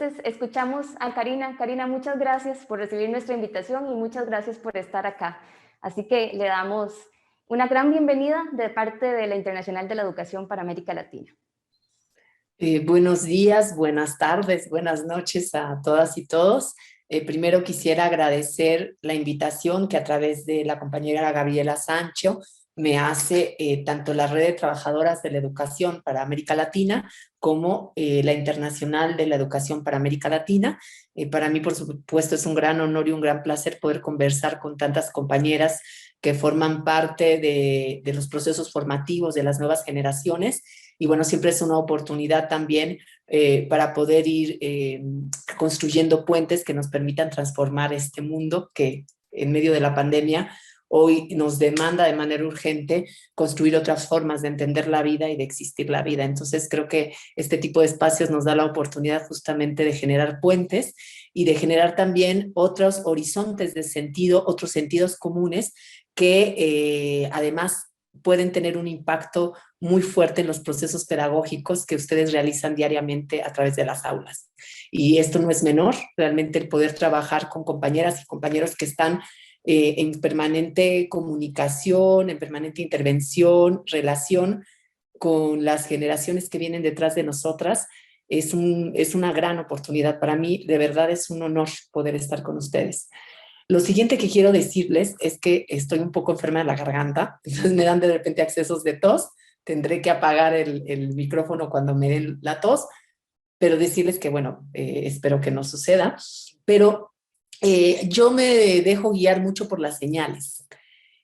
entonces escuchamos a Karina. Karina, muchas gracias por recibir nuestra invitación y muchas gracias por estar acá. Así que le damos una gran bienvenida de parte de la Internacional de la Educación para América Latina. Buenos días, buenas tardes, buenas noches a todas y todos. Primero quisiera agradecer la invitación que a través de la compañera Gabriela Sancho me hace tanto la Red de Trabajadoras de la Educación para América Latina como la Internacional de la Educación para América Latina. Para mí, por supuesto, es un gran honor y un gran placer poder conversar con tantas compañeras que forman parte de los procesos formativos de las nuevas generaciones. Y bueno, siempre es una oportunidad también para poder ir construyendo puentes que nos permitan transformar este mundo que en medio de la pandemia hoy nos demanda de manera urgente construir otras formas de entender la vida y de existir la vida. Entonces creo que este tipo de espacios nos da la oportunidad justamente de generar puentes y de generar también otros horizontes de sentido, otros sentidos comunes que además pueden tener un impacto muy fuerte en los procesos pedagógicos que ustedes realizan diariamente a través de las aulas. Y esto no es menor, realmente el poder trabajar con compañeras y compañeros que están en permanente comunicación, en permanente intervención, relación con las generaciones que vienen detrás de nosotras, es una gran oportunidad. Para mí, de verdad, es un honor poder estar con ustedes. Lo siguiente que quiero decirles es que estoy un poco enferma de la garganta, entonces me dan de repente accesos de tos, tendré que apagar el micrófono cuando me dé la tos, pero decirles que, bueno, espero que no suceda, pero yo me dejo guiar mucho por las señales.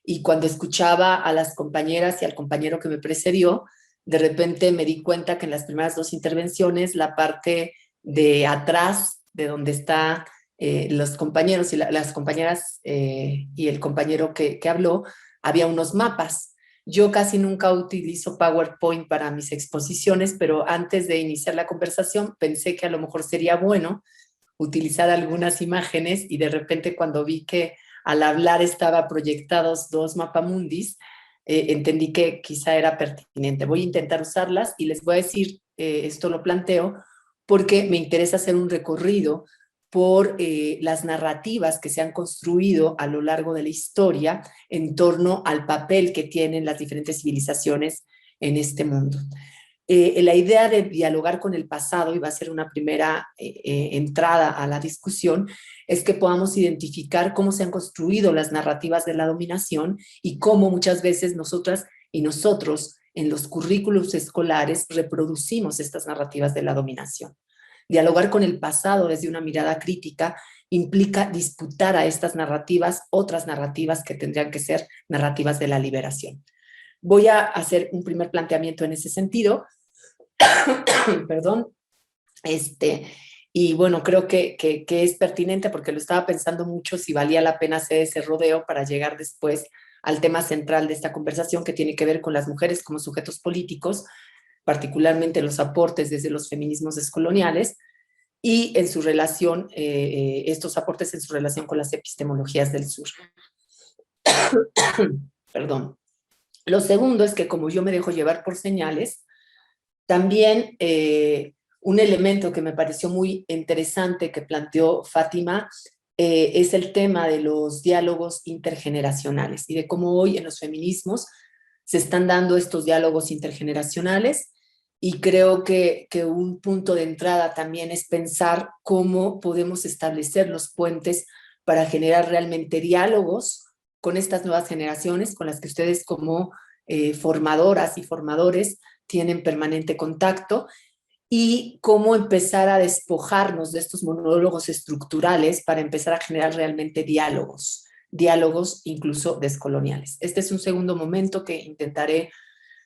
Y cuando escuchaba a las compañeras y al compañero que me precedió, de repente me di cuenta que en las primeras dos intervenciones, la parte de atrás, de donde está los compañeros y las compañeras y el compañero que habló, había unos mapas. Yo casi nunca utilizo PowerPoint para mis exposiciones, pero antes de iniciar la conversación pensé que a lo mejor sería bueno utilizar algunas imágenes y de repente cuando vi que al hablar estaba proyectados dos mapamundis, entendí que quizá era pertinente. Voy a intentar usarlas y les voy a decir, esto lo planteo, porque me interesa hacer un recorrido por las narrativas que se han construido a lo largo de la historia en torno al papel que tienen las diferentes civilizaciones en este mundo. La idea de dialogar con el pasado, y va a ser una primera entrada a la discusión, es que podamos identificar cómo se han construido las narrativas de la dominación y cómo muchas veces nosotras y nosotros en los currículos escolares reproducimos estas narrativas de la dominación. Dialogar con el pasado desde una mirada crítica implica disputar a estas narrativas otras narrativas que tendrían que ser narrativas de la liberación. Voy a hacer un primer planteamiento en ese sentido. Perdón, y bueno, creo que es pertinente porque lo estaba pensando mucho si valía la pena hacer ese rodeo para llegar después al tema central de esta conversación que tiene que ver con las mujeres como sujetos políticos, particularmente los aportes desde los feminismos descoloniales y en su relación, estos aportes en su relación con las epistemologías del sur. Perdón. Lo segundo es que como yo me dejo llevar por señales, también un elemento que me pareció muy interesante que planteó Fátima es el tema de los diálogos intergeneracionales y de cómo hoy en los feminismos se están dando estos diálogos intergeneracionales y creo que un punto de entrada también es pensar cómo podemos establecer los puentes para generar realmente diálogos con estas nuevas generaciones con las que ustedes como formadoras y formadores tienen permanente contacto y cómo empezar a despojarnos de estos monólogos estructurales para empezar a generar realmente diálogos, diálogos incluso descoloniales. Este es un segundo momento que intentaré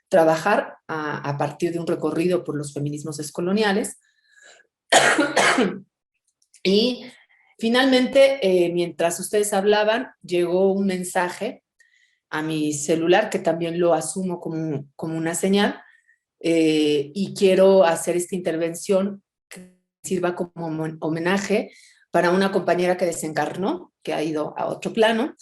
trabajar a partir de un recorrido por los feminismos descoloniales. Y finalmente, mientras ustedes hablaban, llegó un mensaje a mi celular que también lo asumo como una señal, y quiero hacer esta intervención que sirva como homenaje para una compañera que desencarnó, que ha ido a otro plano,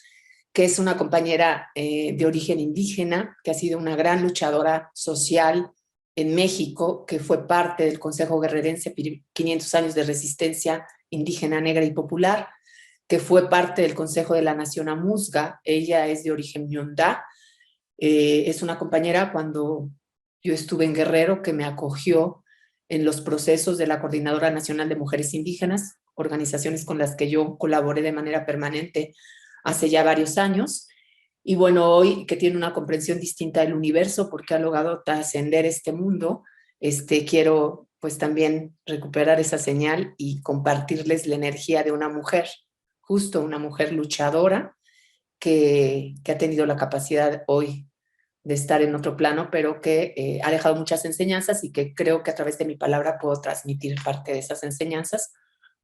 que es una compañera de origen indígena, que ha sido una gran luchadora social en México, que fue parte del Consejo Guerrerense 500 años de resistencia indígena, negra y popular, que fue parte del Consejo de la Nación Amuzga. Ella es de origen ñondá. Es una compañera cuando yo estuve en Guerrero que me acogió en los procesos de la Coordinadora Nacional de Mujeres Indígenas, organizaciones con las que yo colaboré de manera permanente hace ya varios años. Y bueno, hoy que tiene una comprensión distinta del universo porque ha logrado trascender este mundo, quiero pues también recuperar esa señal y compartirles la energía de una mujer, justo una mujer luchadora que ha tenido la capacidad hoy de estar en otro plano, pero que ha dejado muchas enseñanzas y que creo que a través de mi palabra puedo transmitir parte de esas enseñanzas,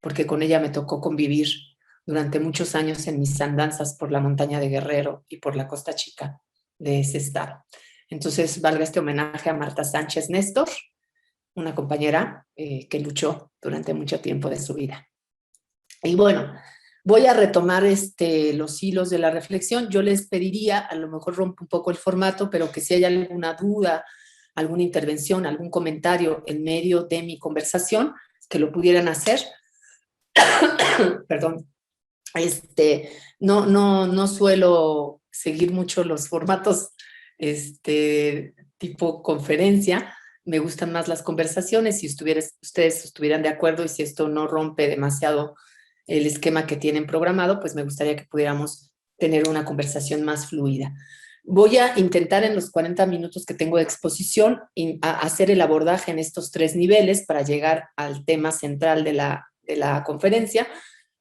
porque con ella me tocó convivir durante muchos años en mis andanzas por la montaña de Guerrero y por la Costa Chica de ese estado. Entonces, valga este homenaje a Marta Sánchez Néstor, una compañera que luchó durante mucho tiempo de su vida. Y bueno, voy a retomar los hilos de la reflexión. Yo les pediría, a lo mejor rompo un poco el formato, pero que si hay alguna duda, alguna intervención, algún comentario en medio de mi conversación, que lo pudieran hacer. Perdón. No suelo seguir mucho los formatos tipo conferencia. Me gustan más las conversaciones. Si ustedes estuvieran de acuerdo y si esto no rompe demasiado el esquema que tienen programado, pues me gustaría que pudiéramos tener una conversación más fluida. Voy a intentar en los 40 minutos que tengo de exposición hacer el abordaje en estos 3 niveles para llegar al tema central de la conferencia,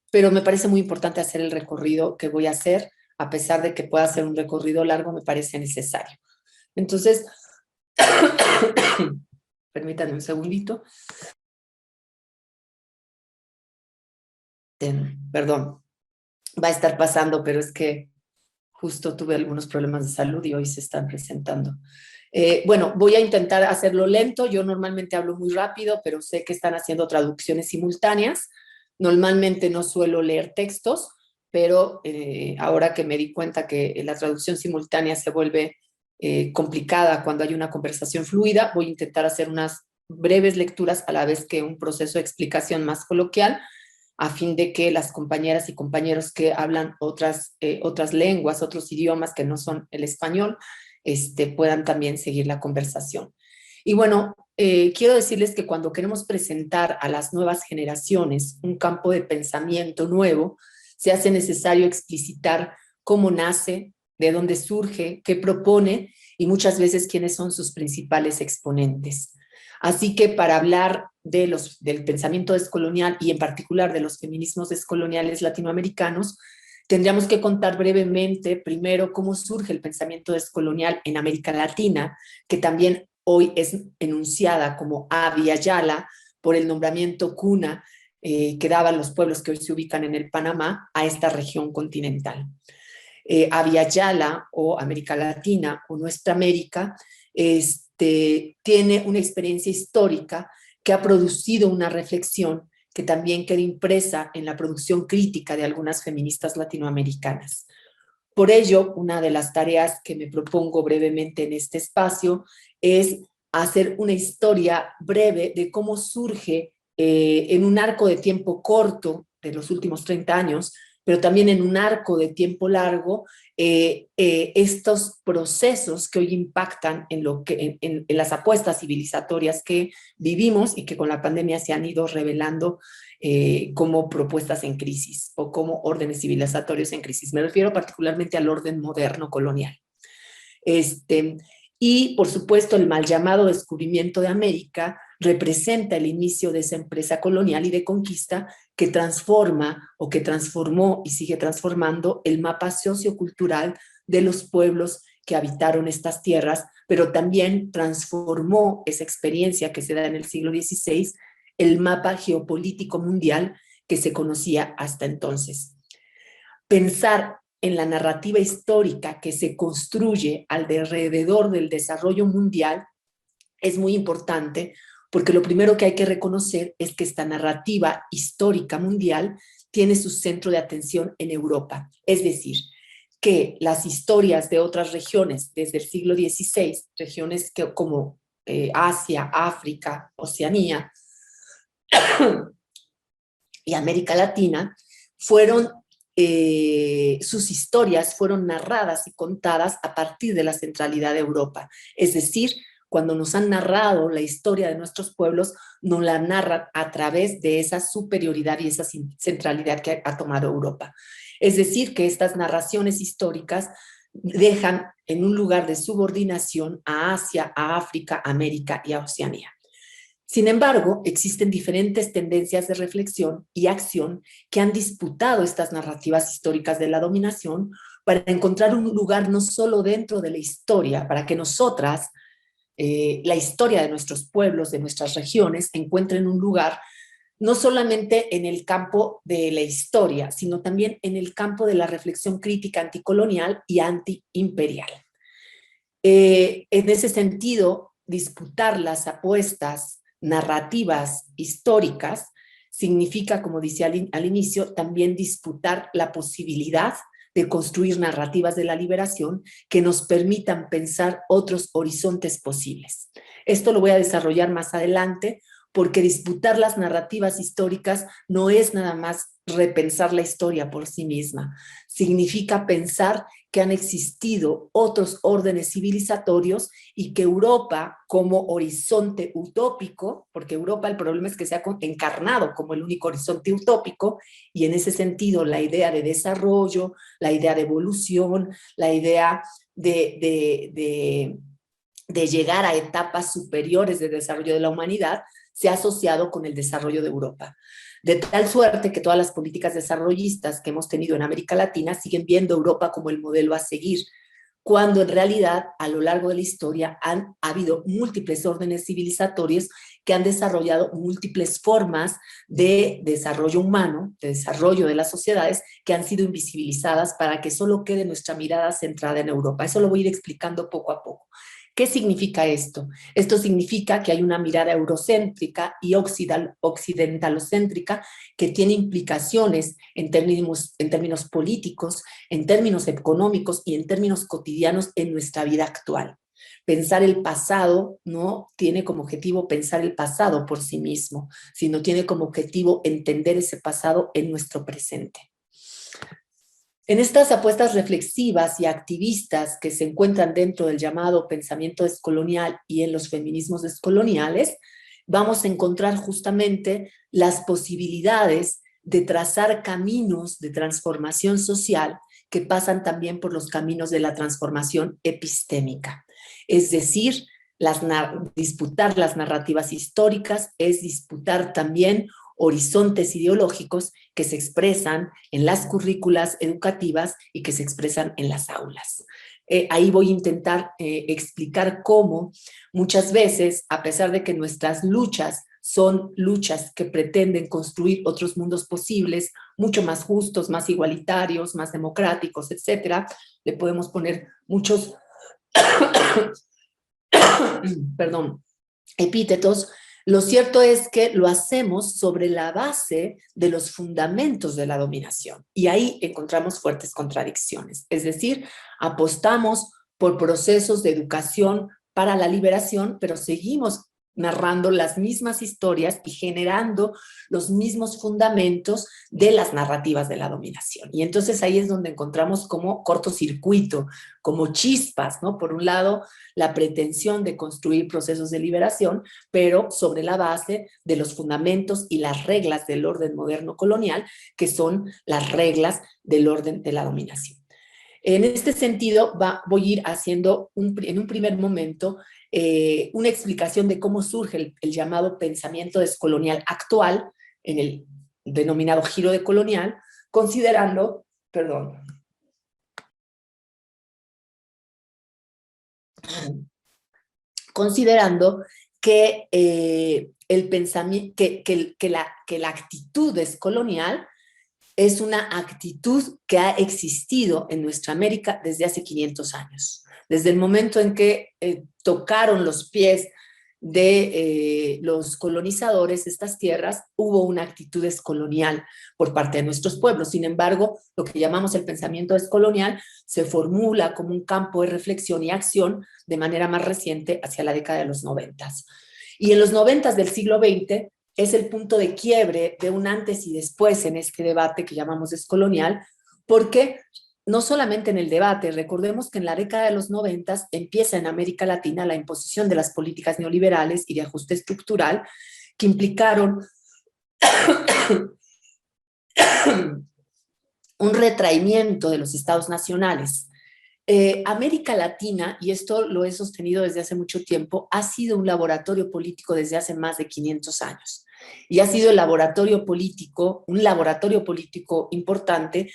pero me parece muy importante hacer el recorrido que voy a hacer, a pesar de que pueda ser un recorrido largo, me parece necesario. Entonces, permítanme un segundito. Perdón, va a estar pasando, pero es que justo tuve algunos problemas de salud y hoy se están presentando. Bueno, voy a intentar hacerlo lento. Yo normalmente hablo muy rápido, pero sé que están haciendo traducciones simultáneas. Normalmente no suelo leer textos, pero ahora que me di cuenta que la traducción simultánea se vuelve complicada cuando hay una conversación fluida, voy a intentar hacer unas breves lecturas a la vez que un proceso de explicación más coloquial, a fin de que las compañeras y compañeros que hablan otras lenguas, otros idiomas que no son el español, puedan también seguir la conversación. Y bueno, quiero decirles que cuando queremos presentar a las nuevas generaciones un campo de pensamiento nuevo, se hace necesario explicitar cómo nace, de dónde surge, qué propone y muchas veces quiénes son sus principales exponentes. Así que para hablar del pensamiento descolonial y en particular de los feminismos descoloniales latinoamericanos, tendríamos que contar brevemente primero cómo surge el pensamiento descolonial en América Latina, que también hoy es enunciada como Abya Yala por el nombramiento cuna que daban los pueblos que hoy se ubican en el Panamá a esta región continental. Abya Yala o América Latina o Nuestra América tiene una experiencia histórica que ha producido una reflexión que también queda impresa en la producción crítica de algunas feministas latinoamericanas. Por ello, una de las tareas que me propongo brevemente en este espacio es hacer una historia breve de cómo surge en un arco de tiempo corto de los últimos 30 años, pero también en un arco de tiempo largo, estos procesos que hoy impactan en las apuestas civilizatorias que vivimos y que con la pandemia se han ido revelando como propuestas en crisis o como órdenes civilizatorios en crisis. Me refiero particularmente al orden moderno colonial. Y, por supuesto, el mal llamado descubrimiento de América representa el inicio de esa empresa colonial y de conquista que transforma o que transformó y sigue transformando el mapa sociocultural de los pueblos que habitaron estas tierras, pero también transformó esa experiencia que se da en el siglo XVI, el mapa geopolítico mundial que se conocía hasta entonces. Pensar en la narrativa histórica que se construye alrededor del desarrollo mundial es muy importante, porque lo primero que hay que reconocer es que esta narrativa histórica mundial tiene su centro de atención en Europa. Es decir, que las historias de otras regiones desde el siglo XVI, regiones como Asia, África, Oceanía y América Latina, sus historias fueron narradas y contadas a partir de la centralidad de Europa. Es decir, cuando nos han narrado la historia de nuestros pueblos, nos la narran a través de esa superioridad y esa centralidad que ha tomado Europa. Es decir, que estas narraciones históricas dejan en un lugar de subordinación a Asia, a África, a América y a Oceanía. Sin embargo, existen diferentes tendencias de reflexión y acción que han disputado estas narrativas históricas de la dominación para encontrar un lugar no solo dentro de la historia, para que nosotras, la historia de nuestros pueblos, de nuestras regiones, encuentren un lugar no solamente en el campo de la historia, sino también en el campo de la reflexión crítica anticolonial y antiimperial. En ese sentido, disputar las apuestas narrativas históricas significa, como decía al inicio, también disputar la posibilidad de construir narrativas de la liberación que nos permitan pensar otros horizontes posibles. Esto lo voy a desarrollar más adelante, porque disputar las narrativas históricas no es nada más repensar la historia por sí misma. Significa pensar que han existido otros órdenes civilizatorios y que Europa, como horizonte utópico, porque Europa el problema es que se ha encarnado como el único horizonte utópico, y en ese sentido la idea de desarrollo, la idea de evolución, la idea de llegar a etapas superiores de desarrollo de la humanidad, se ha asociado con el desarrollo de Europa. De tal suerte que todas las políticas desarrollistas que hemos tenido en América Latina siguen viendo a Europa como el modelo a seguir, cuando en realidad a lo largo de la historia ha habido múltiples órdenes civilizatorios que han desarrollado múltiples formas de desarrollo humano, de desarrollo de las sociedades, que han sido invisibilizadas para que solo quede nuestra mirada centrada en Europa. Eso lo voy a ir explicando poco a poco. ¿Qué significa esto? Esto significa que hay una mirada eurocéntrica y occidentalocéntrica que tiene implicaciones en términos políticos, en términos económicos y en términos cotidianos en nuestra vida actual. Pensar el pasado no tiene como objetivo pensar el pasado por sí mismo, sino tiene como objetivo entender ese pasado en nuestro presente. En estas apuestas reflexivas y activistas que se encuentran dentro del llamado pensamiento descolonial y en los feminismos descoloniales, vamos a encontrar justamente las posibilidades de trazar caminos de transformación social que pasan también por los caminos de la transformación epistémica. Es decir, disputar las narrativas históricas es disputar también horizontes ideológicos que se expresan en las currículas educativas y que se expresan en las aulas. Ahí voy a intentar explicar cómo muchas veces, a pesar de que nuestras luchas son luchas que pretenden construir otros mundos posibles, mucho más justos, más igualitarios, más democráticos, etcétera, le podemos poner muchos perdón, epítetos. Lo cierto es que lo hacemos sobre la base de los fundamentos de la dominación y ahí encontramos fuertes contradicciones. Es decir, apostamos por procesos de educación para la liberación, pero seguimos narrando las mismas historias y generando los mismos fundamentos de las narrativas de la dominación. Y entonces ahí es donde encontramos como cortocircuito, como chispas, ¿no? Por un lado, la pretensión de construir procesos de liberación, pero sobre la base de los fundamentos y las reglas del orden moderno colonial, que son las reglas del orden de la dominación. En este sentido, voy a ir haciendo en un primer momento una explicación de cómo surge el llamado pensamiento descolonial actual, en el denominado giro decolonial, considerando que el pensamiento, que la actitud descolonial es una actitud que ha existido en nuestra América desde hace 500 años. Desde el momento en que tocaron los pies de los colonizadores, estas tierras, hubo una actitud descolonial por parte de nuestros pueblos. Sin embargo, lo que llamamos el pensamiento descolonial se formula como un campo de reflexión y acción de manera más reciente hacia la década de los 90. Y en los 90 del siglo XX es el punto de quiebre de un antes y después en este debate que llamamos descolonial, porque no solamente en el debate, recordemos que en la década de los 90 empieza en América Latina la imposición de las políticas neoliberales y de ajuste estructural que implicaron un retraimiento de los estados nacionales. América Latina, y esto lo he sostenido desde hace mucho tiempo, ha sido un laboratorio político desde hace más de 500 años. Y ha sido un laboratorio político importante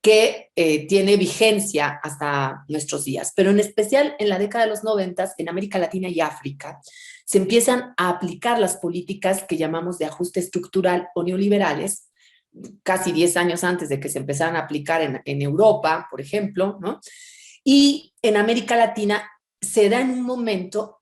que tiene vigencia hasta nuestros días. Pero en especial en la década de los 90, en América Latina y África, se empiezan a aplicar las políticas que llamamos de ajuste estructural o neoliberales, casi 10 años antes de que se empezaran a aplicar en Europa, por ejemplo, ¿no? Y en América Latina se da en un momento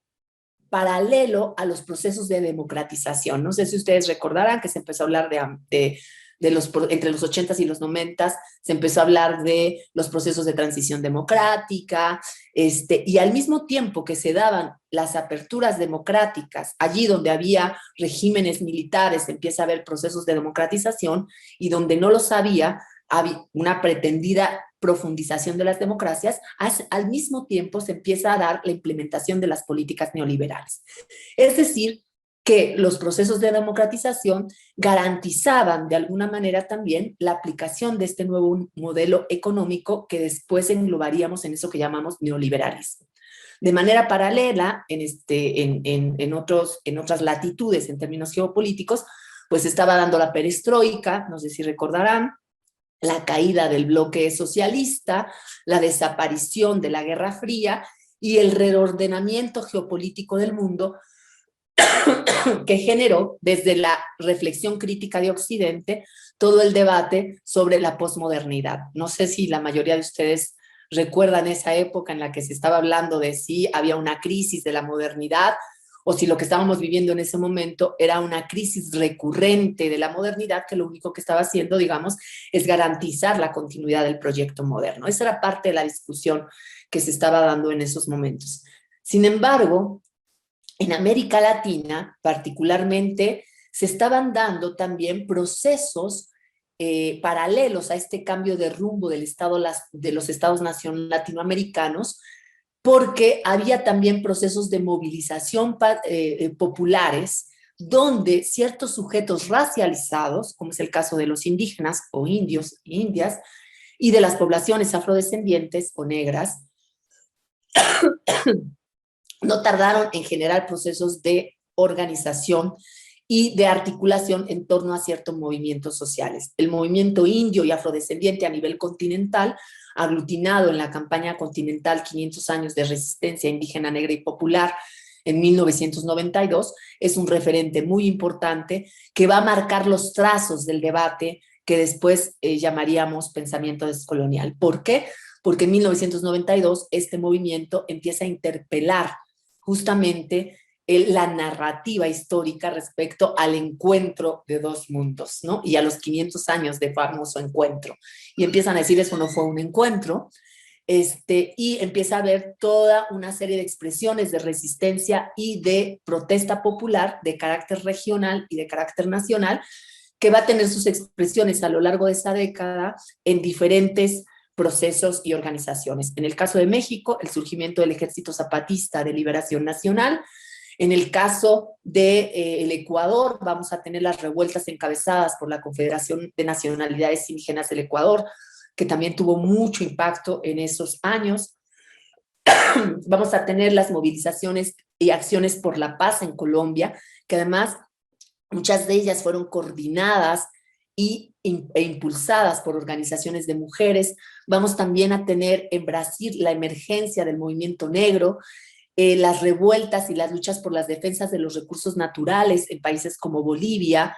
paralelo a los procesos de democratización. No sé si ustedes recordarán que se empezó a hablar entre los 80s y los 90s, se empezó a hablar de los procesos de transición democrática, y al mismo tiempo que se daban las aperturas democráticas, allí donde había regímenes militares, empieza a haber procesos de democratización, y donde no los había una pretendida profundización de las democracias, al mismo tiempo se empieza a dar la implementación de las políticas neoliberales. Es decir, que los procesos de democratización garantizaban de alguna manera también la aplicación de este nuevo modelo económico que después englobaríamos en eso que llamamos neoliberalismo. De manera paralela, en otras latitudes en términos geopolíticos, pues estaba dando la perestroika, no sé si recordarán, la caída del bloque socialista, la desaparición de la Guerra Fría y el reordenamiento geopolítico del mundo que generó desde la reflexión crítica de Occidente todo el debate sobre la posmodernidad. No sé si la mayoría de ustedes recuerdan esa época en la que se estaba hablando de si había una crisis de la modernidad o si lo que estábamos viviendo en ese momento era una crisis recurrente de la modernidad que lo único que estaba haciendo, digamos, es garantizar la continuidad del proyecto moderno. Esa era parte de la discusión que se estaba dando en esos momentos. Sin embargo, en América Latina, particularmente, se estaban dando también procesos paralelos a este cambio de rumbo de los estados latinoamericanos, porque había también procesos de movilización populares, donde ciertos sujetos racializados, como es el caso de los indígenas o indios e indias, y de las poblaciones afrodescendientes o negras, no tardaron en generar procesos de organización y de articulación en torno a ciertos movimientos sociales. El movimiento indio y afrodescendiente a nivel continental, aglutinado en la campaña continental 500 años de resistencia indígena, negra y popular en 1992, es un referente muy importante que va a marcar los trazos del debate que después llamaríamos pensamiento descolonial. ¿Por qué? Porque en 1992 este movimiento empieza a interpelar justamente la narrativa histórica respecto al encuentro de dos mundos, ¿no? Y a los 500 años de famoso encuentro. Y empiezan a decir, eso no fue un encuentro, y empieza a haber toda una serie de expresiones de resistencia y de protesta popular de carácter regional y de carácter nacional, que va a tener sus expresiones a lo largo de esa década en diferentes procesos y organizaciones. En el caso de México, el surgimiento del Ejército Zapatista de Liberación Nacional. En el caso del Ecuador, vamos a tener las revueltas encabezadas por la Confederación de Nacionalidades Indígenas del Ecuador, que también tuvo mucho impacto en esos años. Vamos a tener las movilizaciones y acciones por la paz en Colombia, que además muchas de ellas fueron coordinadas e impulsadas por organizaciones de mujeres. Vamos también a tener en Brasil la emergencia del movimiento negro, las revueltas y las luchas por las defensas de los recursos naturales en países como Bolivia.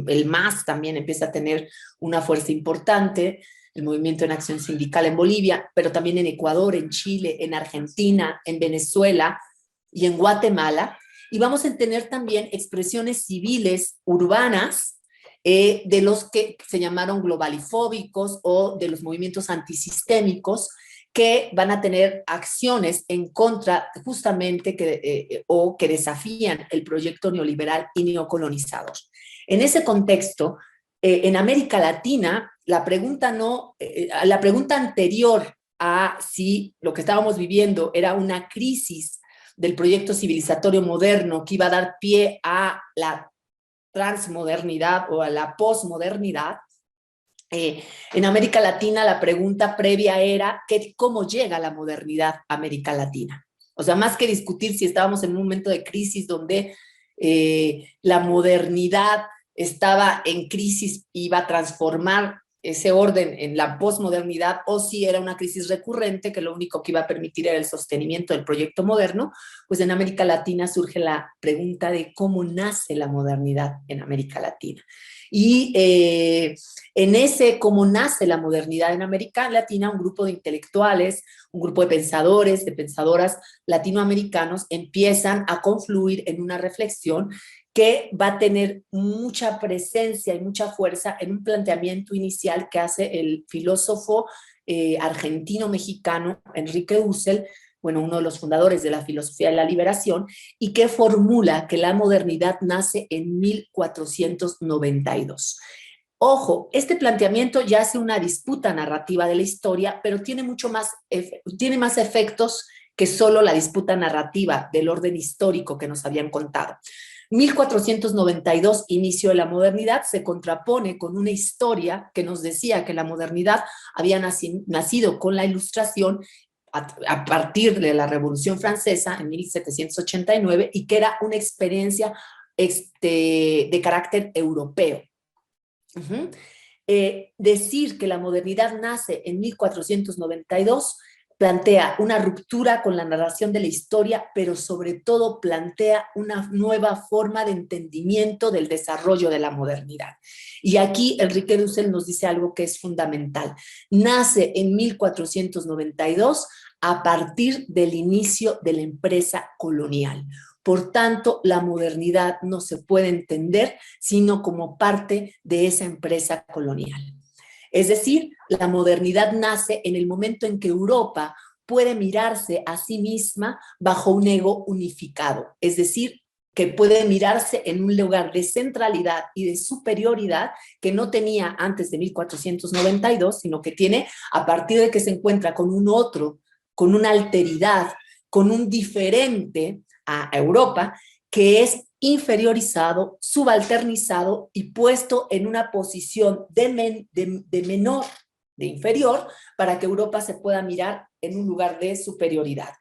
El MAS también empieza a tener una fuerza importante, el movimiento en acción sindical en Bolivia, pero también en Ecuador, en Chile, en Argentina, en Venezuela y en Guatemala. y vamos a tener también expresiones civiles urbanas de los que se llamaron globalifóbicos o de los movimientos antisistémicos, que van a tener acciones en contra justamente o que desafían el proyecto neoliberal y neocolonizador. En ese contexto, en América Latina, la pregunta anterior a si lo que estábamos viviendo era una crisis del proyecto civilizatorio moderno que iba a dar pie a la transmodernidad o a la posmodernidad, en América Latina la pregunta previa era ¿cómo llega la modernidad a América Latina? O sea, más que discutir si estábamos en un momento de crisis donde la modernidad estaba en crisis, iba a transformar ese orden en la posmodernidad, o si era una crisis recurrente que lo único que iba a permitir era el sostenimiento del proyecto moderno, pues en América Latina surge la pregunta de cómo nace la modernidad en América Latina. Y en ese cómo nace la modernidad en América Latina, un grupo de intelectuales, un grupo de pensadores, de pensadoras latinoamericanos empiezan a confluir en una reflexión que va a tener mucha presencia y mucha fuerza en un planteamiento inicial que hace el filósofo argentino-mexicano Enrique Dussel, bueno, uno de los fundadores de la filosofía de la liberación, y que formula que la modernidad nace en 1492. Ojo, este planteamiento ya hace una disputa narrativa de la historia, pero tiene más efectos que solo la disputa narrativa del orden histórico que nos habían contado. 1492, inicio de la modernidad, se contrapone con una historia que nos decía que la modernidad había nacido con la Ilustración a partir de la Revolución Francesa en 1789 y que era una experiencia de carácter europeo. Decir que la modernidad nace en 1492 plantea una ruptura con la narración de la historia, pero sobre todo plantea una nueva forma de entendimiento del desarrollo de la modernidad. Y aquí Enrique Dussel nos dice algo que es fundamental. Nace en 1492 a partir del inicio de la empresa colonial. Por tanto, la modernidad no se puede entender sino como parte de esa empresa colonial. Es decir, la modernidad nace en el momento en que Europa puede mirarse a sí misma bajo un ego unificado, es decir, que puede mirarse en un lugar de centralidad y de superioridad que no tenía antes de 1492, sino que tiene a partir de que se encuentra con un otro, con una alteridad, con un diferente a Europa, que es inferiorizado, subalternizado y puesto en una posición de menor, de inferior, para que Europa se pueda mirar en un lugar de superioridad.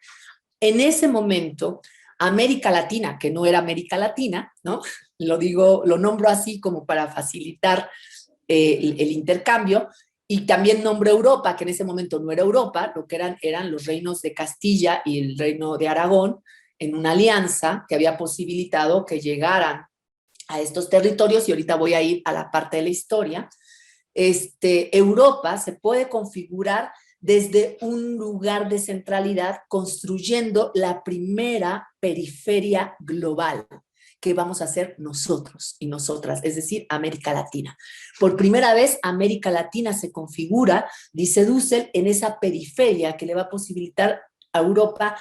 En ese momento, América Latina, que no era América Latina, ¿no? Lo nombro así como para facilitar el intercambio, y también nombro Europa, que en ese momento no era Europa, lo que eran los reinos de Castilla y el reino de Aragón, en una alianza que había posibilitado que llegaran a estos territorios, y ahorita voy a ir a la parte de la historia. Europa se puede configurar desde un lugar de centralidad, construyendo la primera periferia global que vamos a hacer nosotros y nosotras, es decir, América Latina. Por primera vez, América Latina se configura, dice Dussel, en esa periferia que le va a posibilitar a Europa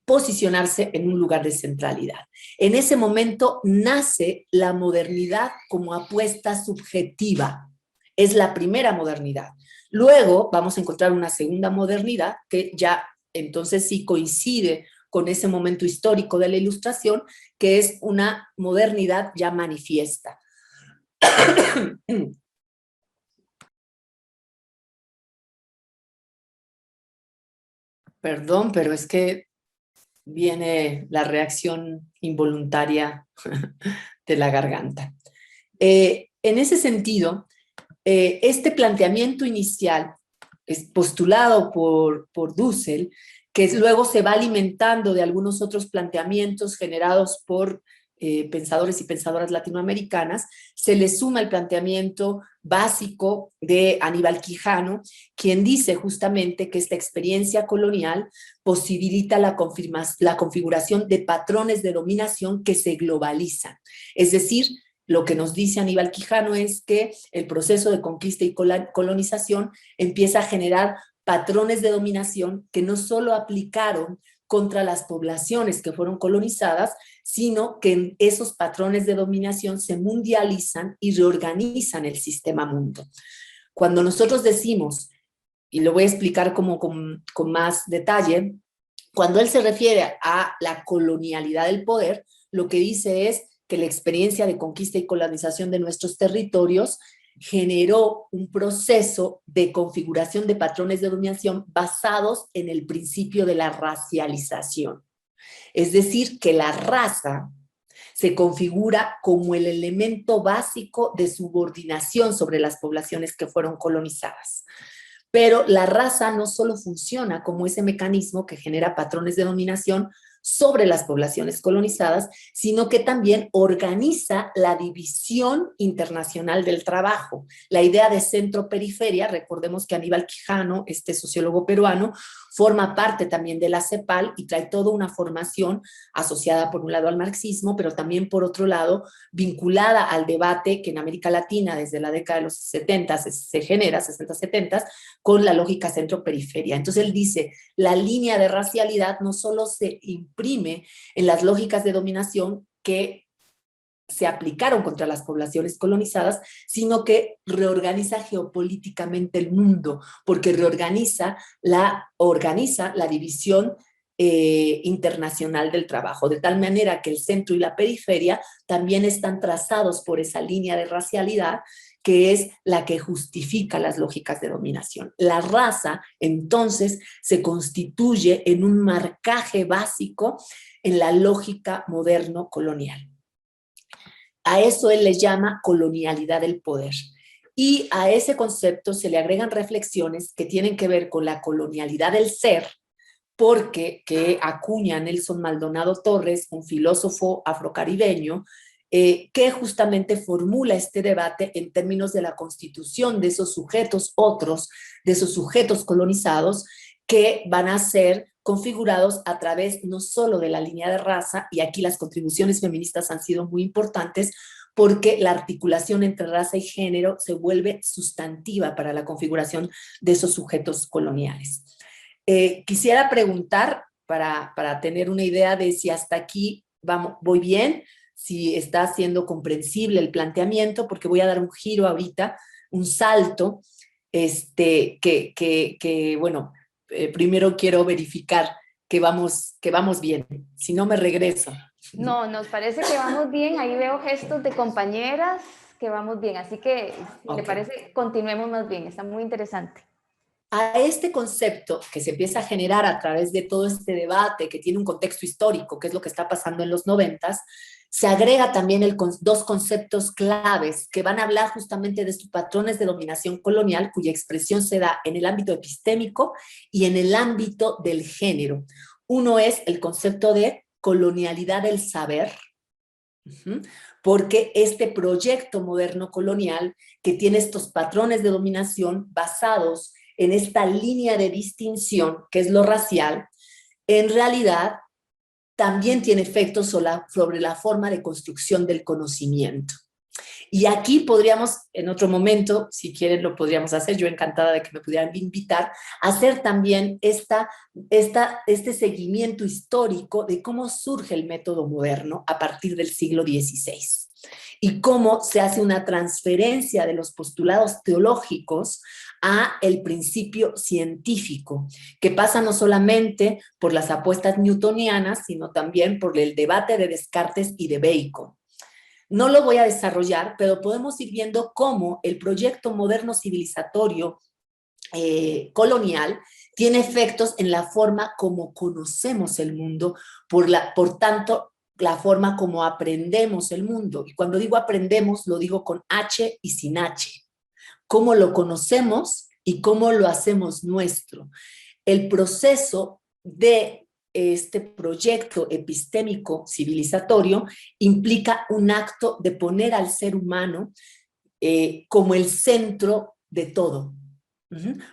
posicionarse en un lugar de centralidad. En ese momento nace la modernidad como apuesta subjetiva. Es la primera modernidad. Luego vamos a encontrar una segunda modernidad que ya entonces sí coincide con ese momento histórico de la Ilustración, que es una modernidad ya manifiesta. Perdón, pero es que viene la reacción involuntaria de la garganta. En ese sentido, este planteamiento inicial es postulado por Dussel, que luego se va alimentando de algunos otros planteamientos generados por pensadores y pensadoras latinoamericanas, se le suma el planteamiento básico de Aníbal Quijano, quien dice justamente que esta experiencia colonial posibilita la configuración de patrones de dominación que se globalizan. Es decir, lo que nos dice Aníbal Quijano es que el proceso de conquista y colonización empieza a generar patrones de dominación que no solo aplicaron contra las poblaciones que fueron colonizadas, sino que esos patrones de dominación se mundializan y reorganizan el sistema mundo. Cuando nosotros decimos, y lo voy a explicar como con más detalle, cuando él se refiere a la colonialidad del poder, lo que dice es que la experiencia de conquista y colonización de nuestros territorios generó un proceso de configuración de patrones de dominación basados en el principio de la racialización. Es decir, que la raza se configura como el elemento básico de subordinación sobre las poblaciones que fueron colonizadas. Pero la raza no solo funciona como ese mecanismo que genera patrones de dominación sobre las poblaciones colonizadas, sino que también organiza la división internacional del trabajo. La idea de centro-periferia, recordemos que Aníbal Quijano, este sociólogo peruano, forma parte también de la CEPAL y trae toda una formación asociada por un lado al marxismo, pero también por otro lado vinculada al debate que en América Latina desde la década de los 70 se genera, 60-70, con la lógica centro-periferia. Entonces él dice, la línea de racialidad no solo se imprime en las lógicas de dominación que se aplicaron contra las poblaciones colonizadas, sino que reorganiza geopolíticamente el mundo, porque organiza la división internacional del trabajo, de tal manera que el centro y la periferia también están trazados por esa línea de racialidad que es la que justifica las lógicas de dominación. La raza, entonces, se constituye en un marcaje básico en la lógica moderno-colonial. A eso él le llama colonialidad del poder. Y a ese concepto se le agregan reflexiones que tienen que ver con la colonialidad del ser, porque que acuña Nelson Maldonado Torres, un filósofo afrocaribeño, que justamente formula este debate en términos de la constitución de esos sujetos otros, de esos sujetos colonizados, que van a ser configurados a través no solo de la línea de raza, y aquí las contribuciones feministas han sido muy importantes, porque la articulación entre raza y género se vuelve sustantiva para la configuración de esos sujetos coloniales. Quisiera preguntar, para tener una idea de si hasta aquí voy bien, si está siendo comprensible el planteamiento, porque voy a dar un giro ahorita, un salto, bueno, primero quiero verificar que vamos bien, si no me regreso. No, nos parece que vamos bien, ahí veo gestos de compañeras que vamos bien, así que si le parece, continuemos más bien, está muy interesante. A este concepto que se empieza a generar a través de todo este debate, que tiene un contexto histórico, que es lo que está pasando en los 90s, se agrega también dos conceptos claves que van a hablar justamente de estos patrones de dominación colonial, cuya expresión se da en el ámbito epistémico y en el ámbito del género. Uno es el concepto de colonialidad del saber, porque este proyecto moderno colonial que tiene estos patrones de dominación basados en esta línea de distinción, que es lo racial, en realidad también tiene efectos sobre la forma de construcción del conocimiento. Y aquí podríamos, en otro momento, si quieren lo podríamos hacer, yo encantada de que me pudieran invitar, a hacer también este seguimiento histórico de cómo surge el método moderno a partir del siglo XVI y cómo se hace una transferencia de los postulados teológicos a el principio científico, que pasa no solamente por las apuestas newtonianas, sino también por el debate de Descartes y de Bacon. No lo voy a desarrollar, pero podemos ir viendo cómo el proyecto moderno civilizatorio colonial tiene efectos en la forma como conocemos el mundo, por tanto, la forma como aprendemos el mundo. Y cuando digo aprendemos, lo digo con H y sin H. Cómo lo conocemos y cómo lo hacemos nuestro. El proceso de este proyecto epistémico civilizatorio implica un acto de poner al ser humano como el centro de todo.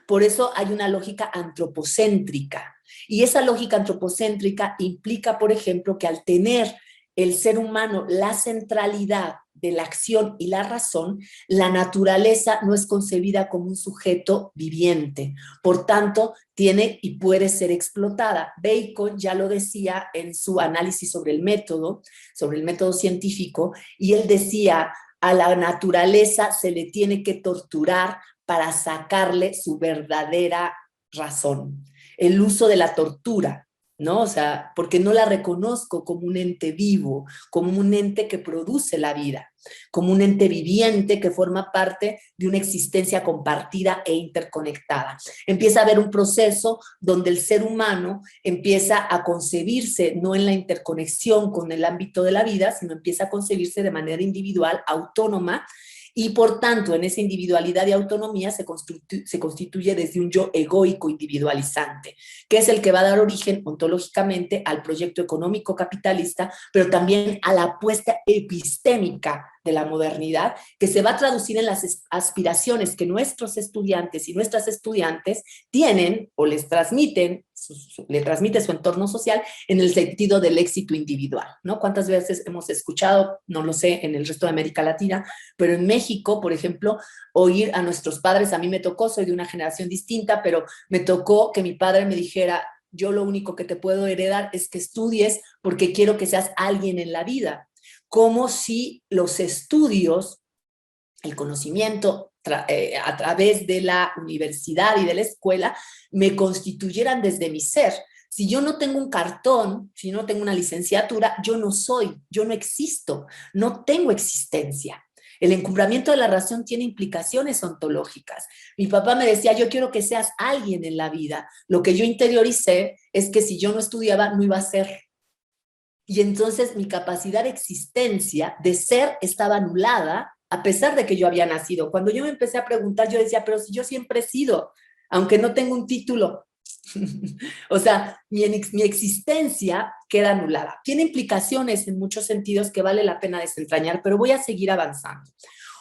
Por eso hay una lógica antropocéntrica. Y esa lógica antropocéntrica implica, por ejemplo, que al tener el ser humano la centralidad de la acción y la razón, la naturaleza no es concebida como un sujeto viviente. Por tanto, tiene y puede ser explotada. Bacon ya lo decía en su análisis sobre el método científico, y él decía, a la naturaleza se le tiene que torturar para sacarle su verdadera razón. El uso de la tortura, ¿no? O sea, porque no la reconozco como un ente vivo, como un ente que produce la vida, como un ente viviente que forma parte de una existencia compartida e interconectada. Empieza a haber un proceso donde el ser humano empieza a concebirse no en la interconexión con el ámbito de la vida, sino empieza a concebirse de manera individual, autónoma, y por tanto en esa individualidad y autonomía se constituye desde un yo egoico individualizante, que es el que va a dar origen ontológicamente al proyecto económico capitalista, pero también a la apuesta epistémica de la modernidad, que se va a traducir en las aspiraciones que nuestros estudiantes y nuestras estudiantes tienen o les transmiten, le transmite su entorno social en el sentido del éxito individual, ¿no? ¿Cuántas veces hemos escuchado, no lo sé, en el resto de América Latina, pero en México, por ejemplo, oír a nuestros padres, a mí me tocó, soy de una generación distinta, pero me tocó que mi padre me dijera, yo lo único que te puedo heredar es que estudies porque quiero que seas alguien en la vida. Como si los estudios, el conocimiento a través de la universidad y de la escuela me constituyeran desde mi ser. Si yo no tengo un cartón, si no tengo una licenciatura, yo no soy, yo no existo, no tengo existencia. El encumbramiento de la razón tiene implicaciones ontológicas. Mi papá me decía, yo quiero que seas alguien en la vida. Lo que yo interioricé es que si yo no estudiaba, no iba a ser. Y entonces mi capacidad de existencia, de ser, estaba anulada, a pesar de que yo había nacido. Cuando yo me empecé a preguntar, yo decía, pero si yo siempre he sido, aunque no tengo un título. O sea, mi existencia queda anulada. Tiene implicaciones en muchos sentidos que vale la pena desentrañar, pero voy a seguir avanzando.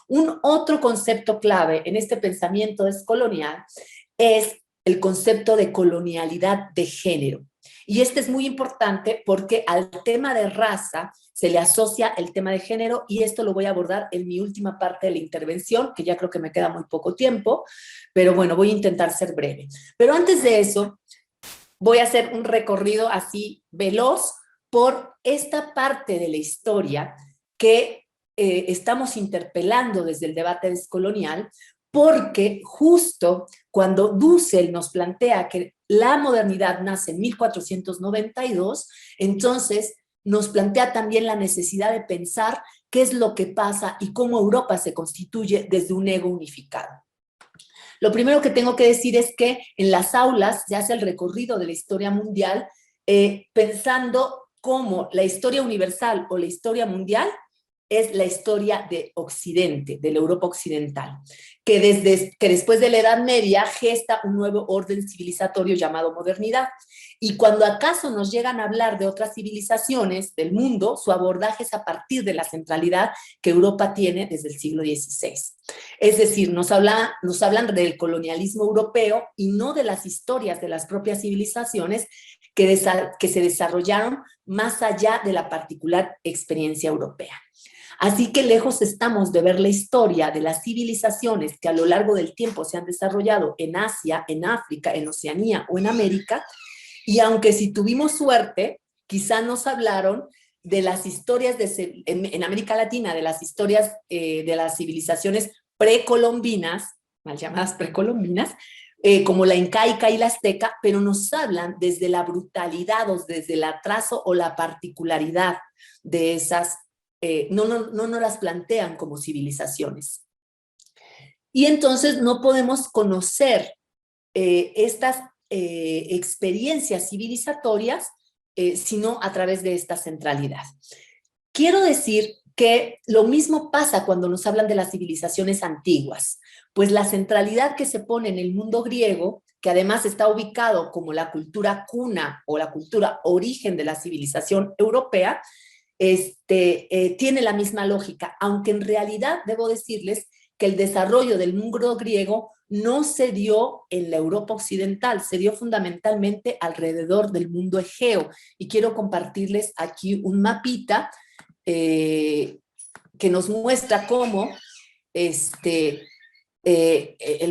Un otro concepto clave en este pensamiento descolonial es el concepto de colonialidad de género. Y este es muy importante porque al tema de raza se le asocia el tema de género, y esto lo voy a abordar en mi última parte de la intervención, que ya creo que me queda muy poco tiempo, pero bueno, voy a intentar ser breve. Pero antes de eso, voy a hacer un recorrido así veloz por esta parte de la historia que estamos interpelando desde el debate descolonial, porque justo cuando Dussel nos plantea que la modernidad nace en 1492, entonces nos plantea también la necesidad de pensar qué es lo que pasa y cómo Europa se constituye desde un ego unificado. Lo primero que tengo que decir es que en las aulas se hace el recorrido de la historia mundial pensando cómo la historia universal o la historia mundial es la historia de Occidente, de la Europa occidental, que después de la Edad Media gesta un nuevo orden civilizatorio llamado modernidad. Y cuando acaso nos llegan a hablar de otras civilizaciones del mundo, su abordaje es a partir de la centralidad que Europa tiene desde el siglo XVI. Es decir, nos hablan del colonialismo europeo y no de las historias de las propias civilizaciones que se desarrollaron más allá de la particular experiencia europea. Así que lejos estamos de ver la historia de las civilizaciones que a lo largo del tiempo se han desarrollado en Asia, en África, en Oceanía o en América, y aunque si tuvimos suerte, quizá nos hablaron de las historias en América Latina, de las historias de las civilizaciones precolombinas, mal llamadas precolombinas, como la incaica y la azteca, pero nos hablan desde la brutalidad o desde el atraso o la particularidad de esas, no las plantean como civilizaciones. Y entonces no podemos conocer estas experiencias civilizatorias sino a través de esta centralidad. Quiero decir que lo mismo pasa cuando nos hablan de las civilizaciones antiguas, pues la centralidad que se pone en el mundo griego que además está ubicado como la cultura cuna o la cultura origen de la civilización europea, tiene la misma lógica, aunque en realidad debo decirles que el desarrollo del mundo griego no se dio en la Europa occidental, se dio fundamentalmente alrededor del mundo egeo. Y quiero compartirles aquí un mapita que nos muestra cómo el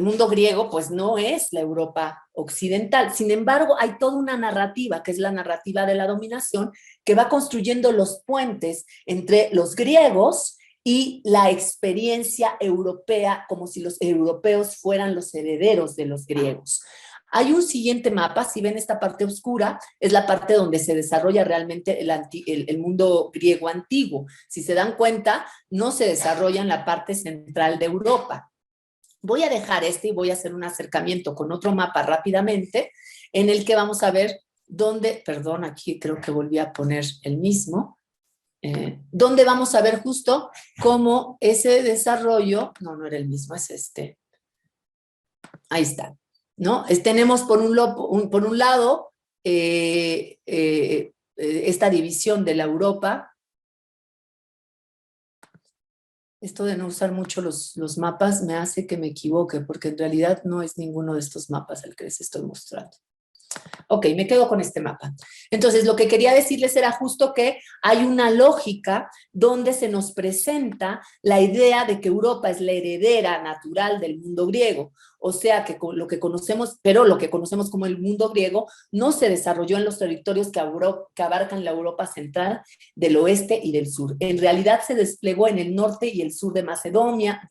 mundo griego pues no es la Europa occidental. Sin embargo, hay toda una narrativa, que es la narrativa de la dominación, que va construyendo los puentes entre los griegos y la experiencia europea, como si los europeos fueran los herederos de los griegos. Hay un siguiente mapa, si ven esta parte oscura, es la parte donde se desarrolla realmente el mundo griego antiguo. Si se dan cuenta, no se desarrolla en la parte central de Europa. Voy a dejar y voy a hacer un acercamiento con otro mapa rápidamente, en el que vamos a ver dónde, perdón, aquí creo que volví a poner el mismo, donde vamos a ver justo cómo ese desarrollo, no era el mismo, es ahí está, ¿no? Tenemos por un lado esta división de la Europa. Esto de no usar mucho los mapas me hace que me equivoque, porque en realidad no es ninguno de estos mapas el que les estoy mostrando. Ok, me quedo con este mapa. Entonces, lo que quería decirles era justo que hay una lógica donde se nos presenta la idea de que Europa es la heredera natural del mundo griego. O sea, que lo que conocemos, pero lo que conocemos como el mundo griego no se desarrolló en los territorios que abarcan la Europa central, del oeste y del sur. En realidad se desplegó en el norte y el sur de Macedonia,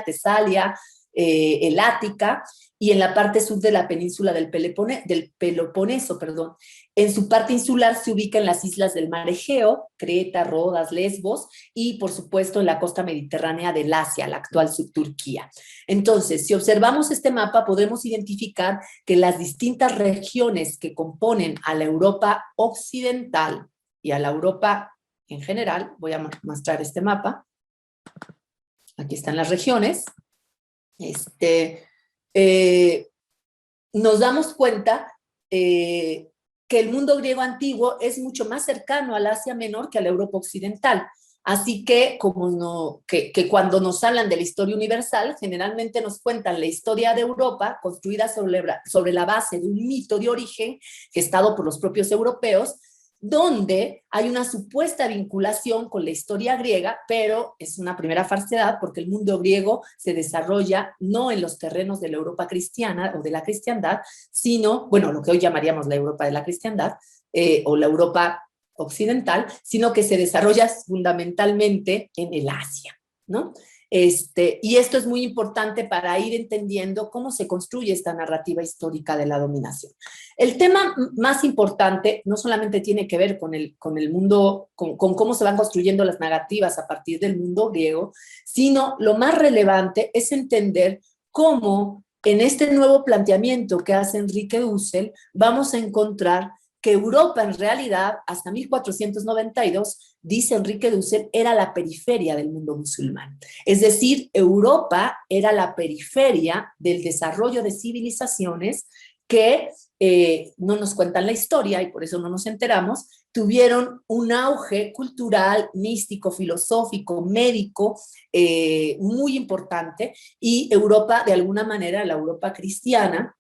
Tesalia, el Ática, y en la parte sur de la península del Peloponeso. En su parte insular se ubican las islas del Mar Egeo, Creta, Rodas, Lesbos, y por supuesto en la costa mediterránea del Asia, la actual Turquía. Entonces, si observamos este mapa, podemos identificar que las distintas regiones que componen a la Europa occidental y a la Europa en general, voy a mostrar este mapa, aquí están las regiones, nos damos cuenta que el mundo griego antiguo es mucho más cercano al Asia Menor que a la Europa occidental. Así que, que cuando nos hablan de la historia universal, generalmente nos cuentan la historia de Europa construida sobre la base de un mito de origen gestado por los propios europeos, donde hay una supuesta vinculación con la historia griega, pero es una primera falsedad porque el mundo griego se desarrolla no en los terrenos de la Europa cristiana o de la cristiandad, sino, bueno, lo que hoy llamaríamos la Europa de la cristiandad o la Europa occidental, sino que se desarrolla fundamentalmente en el Asia, ¿no? Y esto es muy importante para ir entendiendo cómo se construye esta narrativa histórica de la dominación. El tema más importante no solamente tiene que ver con el mundo, con cómo se van construyendo las narrativas a partir del mundo griego, sino lo más relevante es entender cómo en este nuevo planteamiento que hace Enrique Dussel vamos a encontrar que Europa en realidad, hasta 1492, dice Enrique Dussel, era la periferia del mundo musulmán. Es decir, Europa era la periferia del desarrollo de civilizaciones que no nos cuentan la historia y por eso no nos enteramos, tuvieron un auge cultural, místico, filosófico, médico, muy importante, y Europa, de alguna manera, la Europa cristiana,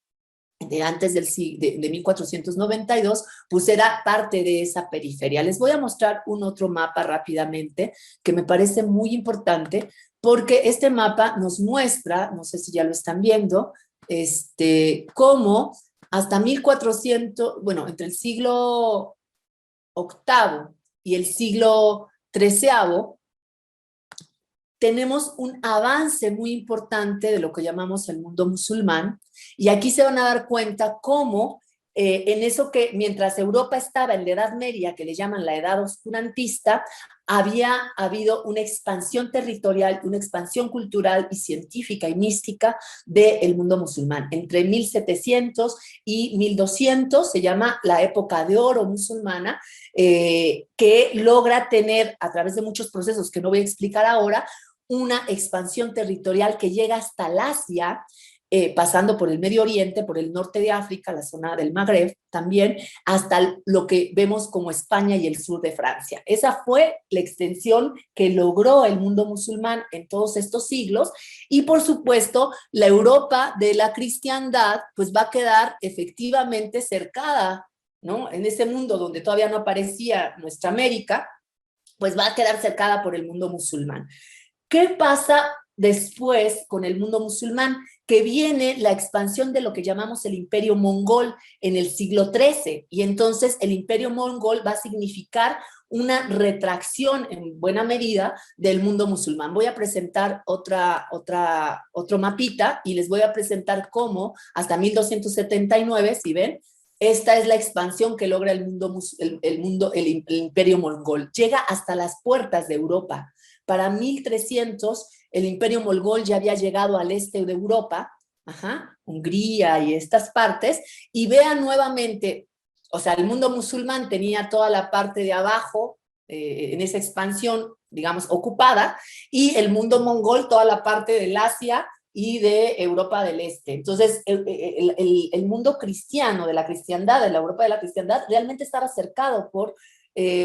de antes de 1492, pues era parte de esa periferia. Les voy a mostrar un otro mapa rápidamente que me parece muy importante porque este mapa nos muestra, no sé si ya lo están viendo, cómo hasta 1400, bueno, entre el siglo VIII y el siglo XIII, tenemos un avance muy importante de lo que llamamos el mundo musulmán, y aquí se van a dar cuenta cómo en eso que mientras Europa estaba en la Edad Media, que le llaman la Edad Oscurantista, había habido una expansión territorial, una expansión cultural y científica y mística del mundo musulmán. Entre 1700 y 1200 se llama la época de oro musulmana, que logra tener, a través de muchos procesos que no voy a explicar ahora, una expansión territorial que llega hasta el Asia, pasando por el Medio Oriente, por el norte de África, la zona del Magreb también, hasta lo que vemos como España y el sur de Francia. Esa fue la extensión que logró el mundo musulmán en todos estos siglos, y por supuesto la Europa de la cristiandad pues va a quedar efectivamente cercada, ¿no? En ese mundo donde todavía no aparecía nuestra América, pues va a quedar cercada por el mundo musulmán. ¿Qué pasa después con el mundo musulmán? Que viene la expansión de lo que llamamos el imperio mongol en el siglo XIII, y entonces el imperio mongol va a significar una retracción en buena medida del mundo musulmán. Voy a presentar otro mapita y les voy a presentar cómo hasta 1279, si ven, esta es la expansión que logra el imperio mongol. Llega hasta las puertas de Europa. Para 1300, el imperio mongol ya había llegado al este de Europa, Hungría y estas partes, y vean nuevamente, o sea, el mundo musulmán tenía toda la parte de abajo, en esa expansión, digamos, ocupada, y el mundo mongol toda la parte del Asia y de Europa del Este. Entonces, el mundo cristiano, de la cristiandad, de la Europa de la cristiandad, realmente estaba cercado por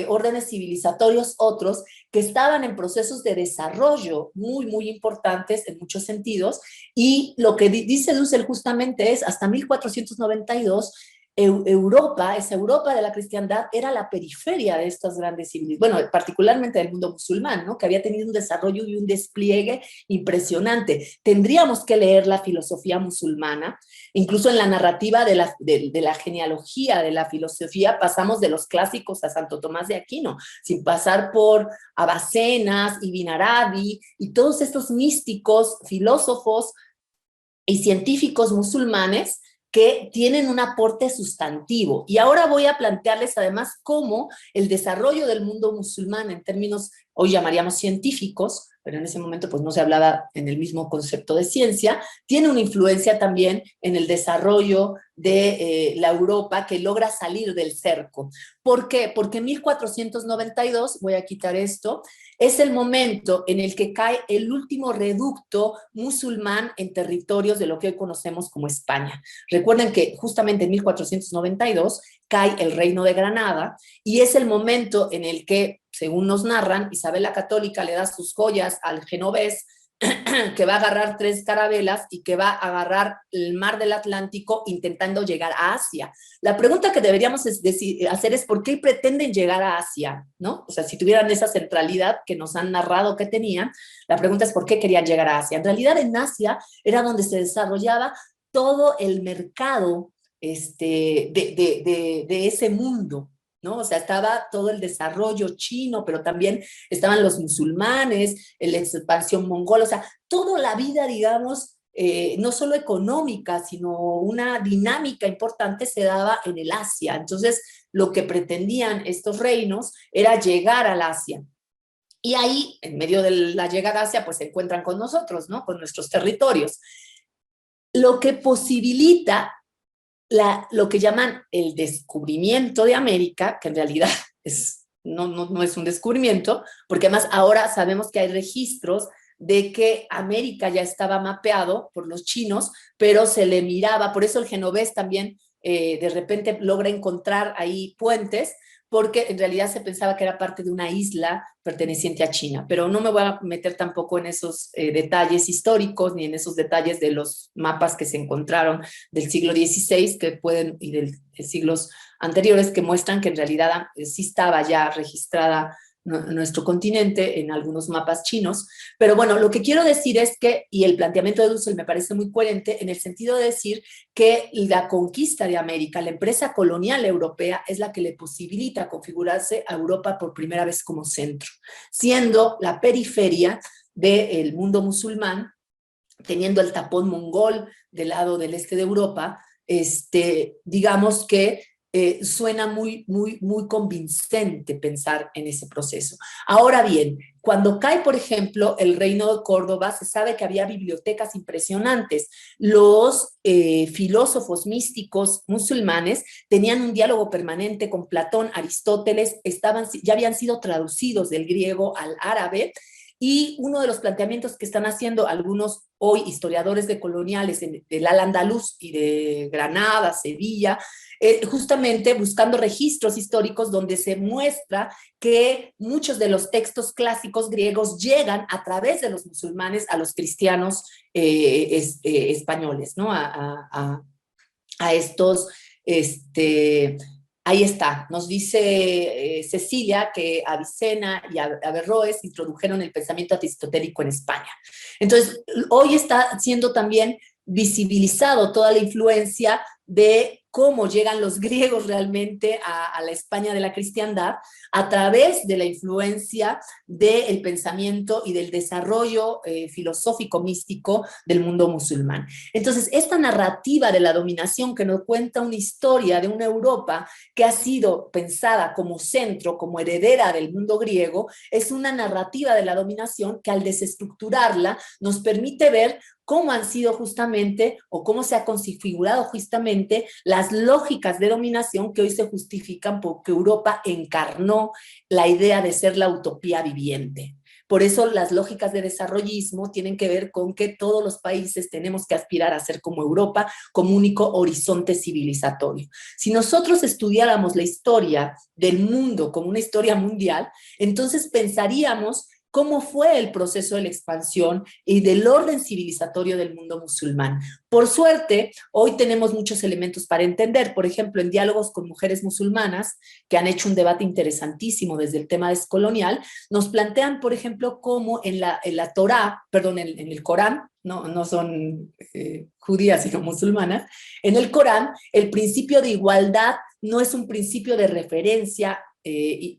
órdenes civilizatorios otros que estaban en procesos de desarrollo muy, muy importantes en muchos sentidos, y lo que dice Dussel justamente es, hasta 1492, Europa, esa Europa de la cristiandad, era la periferia de estas grandes civilizaciones, bueno, particularmente del mundo musulmán, ¿no? Que había tenido un desarrollo y un despliegue impresionante. Tendríamos que leer la filosofía musulmana, incluso en la narrativa de la genealogía de la filosofía, pasamos de los clásicos a Santo Tomás de Aquino, sin pasar por Abacenas, Ibn Arabi y todos estos místicos, filósofos y científicos musulmanes que tienen un aporte sustantivo. Y ahora voy a plantearles además cómo el desarrollo del mundo musulmán en términos, hoy llamaríamos científicos, pero en ese momento pues no se hablaba en el mismo concepto de ciencia, tiene una influencia también en el desarrollo de la Europa que logra salir del cerco. ¿Por qué? Porque en 1492, voy a quitar esto, es el momento en el que cae el último reducto musulmán en territorios de lo que hoy conocemos como España. Recuerden que justamente en 1492 cae el Reino de Granada, y es el momento en el que, según nos narran, Isabel la Católica le da sus joyas al genovés, que va a agarrar 3 carabelas y que va a agarrar el mar del Atlántico intentando llegar a Asia. La pregunta que deberíamos hacer es ¿por qué pretenden llegar a Asia? ¿No? O sea, si tuvieran esa centralidad que nos han narrado que tenían, la pregunta es ¿por qué querían llegar a Asia? En realidad en Asia era donde se desarrollaba todo el mercado de ese mundo, ¿no? O sea, estaba todo el desarrollo chino, pero también estaban los musulmanes, la expansión mongola, o sea, toda la vida, digamos, no solo económica, sino una dinámica importante se daba en el Asia. Entonces, lo que pretendían estos reinos era llegar al Asia. Y ahí, en medio de la llegada a Asia, pues se encuentran con nosotros, ¿no? Con nuestros territorios. Lo que posibilita lo que llaman el descubrimiento de América, que en realidad no es un descubrimiento, porque además ahora sabemos que hay registros de que América ya estaba mapeado por los chinos, pero se le miraba, por eso el genovés también de repente logra encontrar ahí puentes, porque en realidad se pensaba que era parte de una isla perteneciente a China, pero no me voy a meter tampoco en esos detalles históricos, ni en esos detalles de los mapas que se encontraron del siglo XVI y de siglos anteriores, que muestran que en realidad sí estaba ya registrada nuestro continente en algunos mapas chinos. Pero bueno, lo que quiero decir es que, y el planteamiento de Dussel me parece muy coherente en el sentido de decir que la conquista de América, la empresa colonial europea, es la que le posibilita configurarse a Europa por primera vez como centro, siendo la periferia del mundo musulmán, teniendo el tapón mongol del lado del este de Europa, digamos que suena muy, muy, muy convincente pensar en ese proceso. Ahora bien, cuando cae, por ejemplo, el Reino de Córdoba, se sabe que había bibliotecas impresionantes. Los filósofos místicos musulmanes tenían un diálogo permanente con Platón, Aristóteles, ya habían sido traducidos del griego al árabe, y uno de los planteamientos que están haciendo algunos hoy historiadores decoloniales del Al-Andalus y de Granada, Sevilla, justamente buscando registros históricos donde se muestra que muchos de los textos clásicos griegos llegan a través de los musulmanes a los cristianos españoles, ¿no? A estos, ahí está, nos dice Cecilia que Avicena y Averroes introdujeron el pensamiento aristotélico en España. Entonces, hoy está siendo también visibilizado toda la influencia de cómo llegan los griegos realmente a la España de la cristiandad a través de la influencia del pensamiento y del desarrollo filosófico místico del mundo musulmán. Entonces, esta narrativa de la dominación que nos cuenta una historia de una Europa que ha sido pensada como centro, como heredera del mundo griego, es una narrativa de la dominación que al desestructurarla nos permite ver cómo han sido justamente, o cómo se ha configurado justamente las lógicas de dominación que hoy se justifican porque Europa encarnó la idea de ser la utopía viviente. Por eso las lógicas de desarrollismo tienen que ver con que todos los países tenemos que aspirar a ser como Europa, como único horizonte civilizatorio. Si nosotros estudiáramos la historia del mundo como una historia mundial, entonces pensaríamos cómo fue el proceso de la expansión y del orden civilizatorio del mundo musulmán. Por suerte, hoy tenemos muchos elementos para entender, por ejemplo, en diálogos con mujeres musulmanas, que han hecho un debate interesantísimo desde el tema descolonial, nos plantean, por ejemplo, cómo en la Torá, perdón, en el Corán, no son judías, sino musulmanas, en el Corán, el principio de igualdad no es un principio de referencia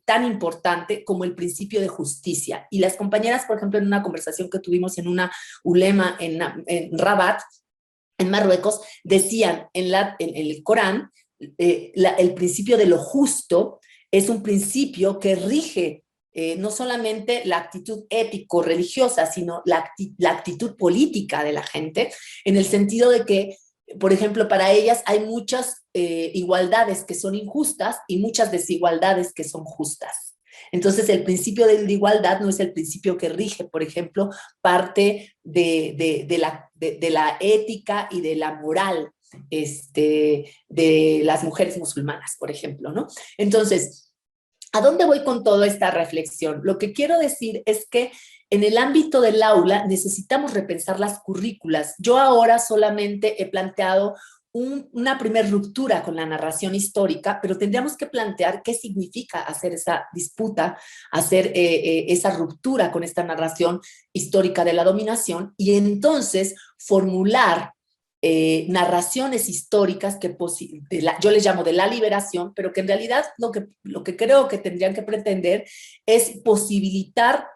tan importante como el principio de justicia. Y las compañeras, por ejemplo, en una conversación que tuvimos en una ulema en Rabat, en Marruecos, decían en el Corán, el principio de lo justo es un principio que rige no solamente la actitud ético-religiosa, sino la actitud política de la gente, en el sentido de que, por ejemplo, para ellas hay muchas igualdades que son injustas y muchas desigualdades que son justas. Entonces, el principio de la igualdad no es el principio que rige, por ejemplo, parte de la ética y de la moral de las mujeres musulmanas, por ejemplo, ¿no? Entonces, ¿a dónde voy con toda esta reflexión? Lo que quiero decir es que en el ámbito del aula necesitamos repensar las currículas. Yo ahora solamente he planteado una primera ruptura con la narración histórica, pero tendríamos que plantear qué significa hacer esa disputa, hacer esa ruptura con esta narración histórica de la dominación y entonces formular narraciones históricas que yo les llamo de la liberación, pero que en realidad lo que creo que tendrían que pretender es posibilitar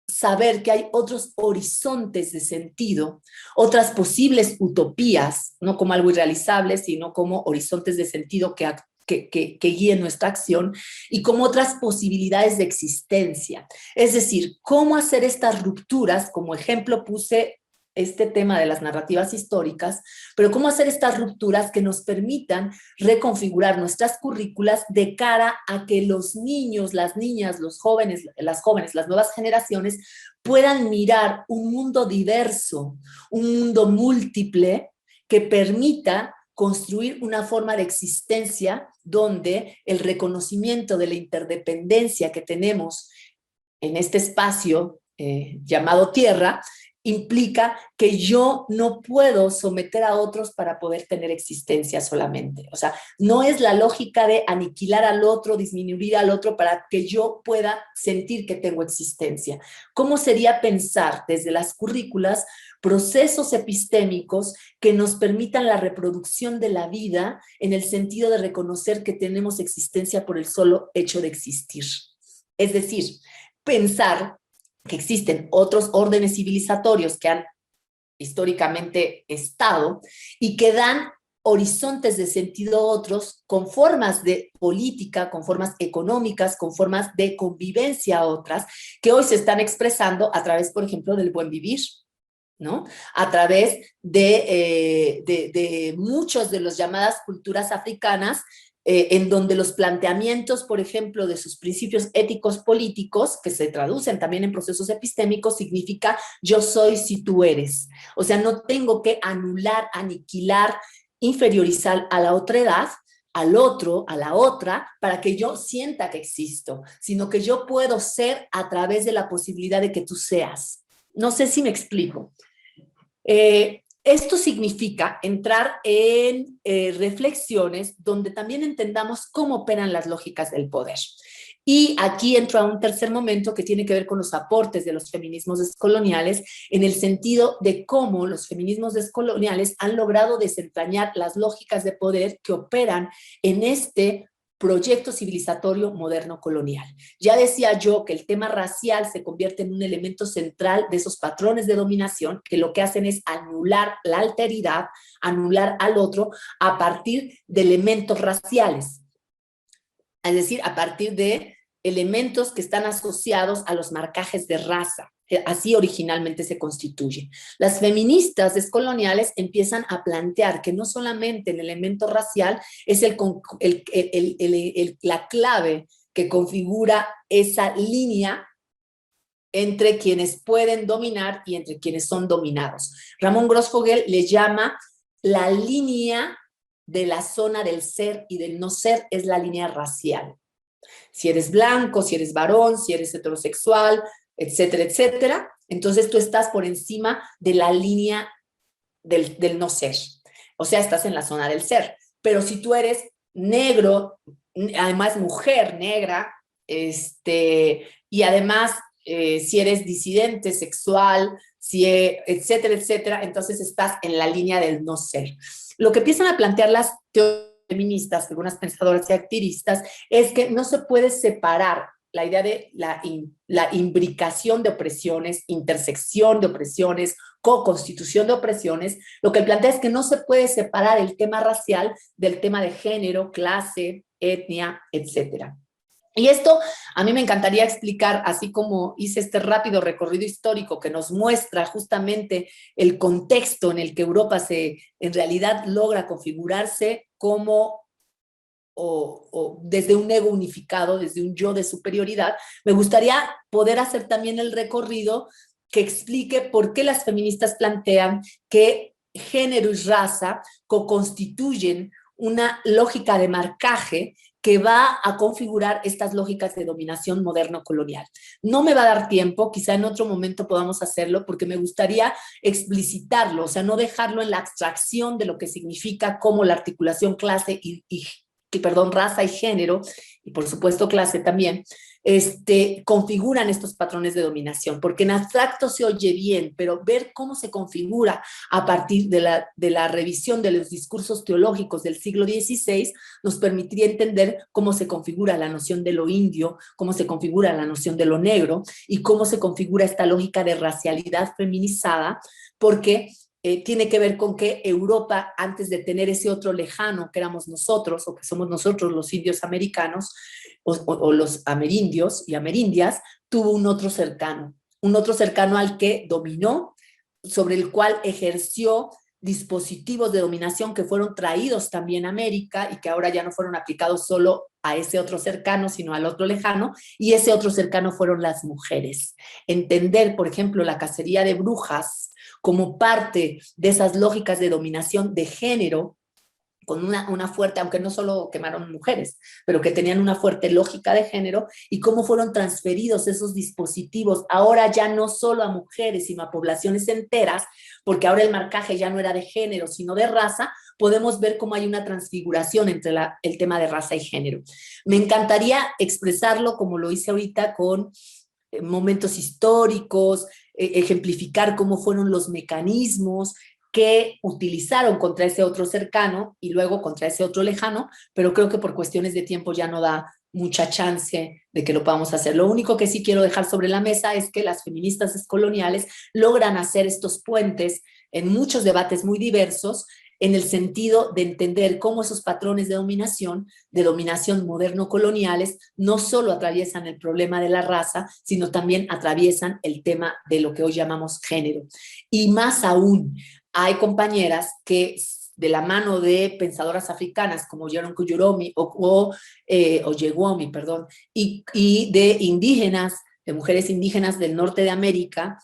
saber que hay otros horizontes de sentido, otras posibles utopías, no como algo irrealizable, sino como horizontes de sentido que guíen nuestra acción y como otras posibilidades de existencia. Es decir, cómo hacer estas rupturas, como ejemplo puse este tema de las narrativas históricas, pero cómo hacer estas rupturas que nos permitan reconfigurar nuestras currículas de cara a que los niños, las niñas, los jóvenes, las nuevas generaciones puedan mirar un mundo diverso, un mundo múltiple que permita construir una forma de existencia donde el reconocimiento de la interdependencia que tenemos en este espacio llamado Tierra implica que yo no puedo someter a otros para poder tener existencia solamente. O sea, no es la lógica de aniquilar al otro, disminuir al otro para que yo pueda sentir que tengo existencia. ¿Cómo sería pensar desde las currículas procesos epistémicos que nos permitan la reproducción de la vida en el sentido de reconocer que tenemos existencia por el solo hecho de existir? Es decir, pensar que existen otros órdenes civilizatorios que han históricamente estado y que dan horizontes de sentido otros con formas de política, con formas económicas, con formas de convivencia otras, que hoy se están expresando a través, por ejemplo, del buen vivir, ¿no? A través de muchos de las llamadas culturas africanas en donde los planteamientos, por ejemplo, de sus principios éticos políticos, que se traducen también en procesos epistémicos, significa yo soy si tú eres. O sea, no tengo que anular, aniquilar, inferiorizar a la otra edad, al otro, a la otra, para que yo sienta que existo, sino que yo puedo ser a través de la posibilidad de que tú seas. No sé si me explico. Esto significa entrar en reflexiones donde también entendamos cómo operan las lógicas del poder. Y aquí entro a un tercer momento que tiene que ver con los aportes de los feminismos descoloniales, en el sentido de cómo los feminismos descoloniales han logrado desentrañar las lógicas de poder que operan en este proyecto civilizatorio moderno colonial. Ya decía yo que el tema racial se convierte en un elemento central de esos patrones de dominación que lo que hacen es anular la alteridad, anular al otro a partir de elementos raciales. Es decir, a partir de elementos que están asociados a los marcajes de raza. Así originalmente se constituye. Las feministas descoloniales empiezan a plantear que no solamente el elemento racial es la clave que configura esa línea entre quienes pueden dominar y entre quienes son dominados. Ramón Grossfogel le llama la línea de la zona del ser y del no ser, es la línea racial. Si eres blanco, si eres varón, si eres heterosexual, etcétera, etcétera, entonces tú estás por encima de la línea del no ser. O sea, estás en la zona del ser. Pero si tú eres negro, además mujer negra, y además si eres disidente sexual, etcétera, etcétera, entonces estás en la línea del no ser. Lo que empiezan a plantear las teorías feministas, algunas pensadoras y activistas, es que no se puede separar la idea de la imbricación de opresiones, intersección de opresiones, co-constitución de opresiones. Lo que plantea es que no se puede separar el tema racial del tema de género, clase, etnia, etcétera. Y esto a mí me encantaría explicar, así como hice este rápido recorrido histórico que nos muestra justamente el contexto en el que Europa en realidad logra configurarse como o desde un ego unificado, desde un yo de superioridad. Me gustaría poder hacer también el recorrido que explique por qué las feministas plantean que género y raza co-constituyen una lógica de marcaje que va a configurar estas lógicas de dominación moderno-colonial. No me va a dar tiempo, quizá en otro momento podamos hacerlo, porque me gustaría explicitarlo, o sea, no dejarlo en la abstracción de lo que significa como la articulación clase raza y género, y por supuesto clase también, configuran estos patrones de dominación, porque en abstracto se oye bien, pero ver cómo se configura a partir de la revisión de los discursos teológicos del siglo XVI nos permitiría entender cómo se configura la noción de lo indio, cómo se configura la noción de lo negro y cómo se configura esta lógica de racialidad feminizada, porque tiene que ver con que Europa, antes de tener ese otro lejano que éramos nosotros, o que somos nosotros los indios americanos, o los amerindios y amerindias, tuvo un otro cercano al que dominó, sobre el cual ejerció dispositivos de dominación que fueron traídos también a América y que ahora ya no fueron aplicados solo a ese otro cercano, sino al otro lejano, y ese otro cercano fueron las mujeres. Entender, por ejemplo, la cacería de brujas como parte de esas lógicas de dominación de género, con una fuerte, aunque no solo quemaron mujeres, pero que tenían una fuerte lógica de género, y cómo fueron transferidos esos dispositivos, ahora ya no solo a mujeres, sino a poblaciones enteras, porque ahora el marcaje ya no era de género, sino de raza. Podemos ver cómo hay una transfiguración entre el tema de raza y género. Me encantaría expresarlo como lo hice ahorita con momentos históricos, ejemplificar cómo fueron los mecanismos que utilizaron contra ese otro cercano y luego contra ese otro lejano, pero creo que por cuestiones de tiempo ya no da mucha chance de que lo podamos hacer. Lo único que sí quiero dejar sobre la mesa es que las feministas descoloniales logran hacer estos puentes en muchos debates muy diversos, en el sentido de entender cómo esos patrones de dominación moderno-coloniales, no solo atraviesan el problema de la raza, sino también atraviesan el tema de lo que hoy llamamos género. Y más aún, hay compañeras que de la mano de pensadoras africanas como Sharon Kuyuromi o Yeguomi, perdón, y de indígenas, de mujeres indígenas del norte de América,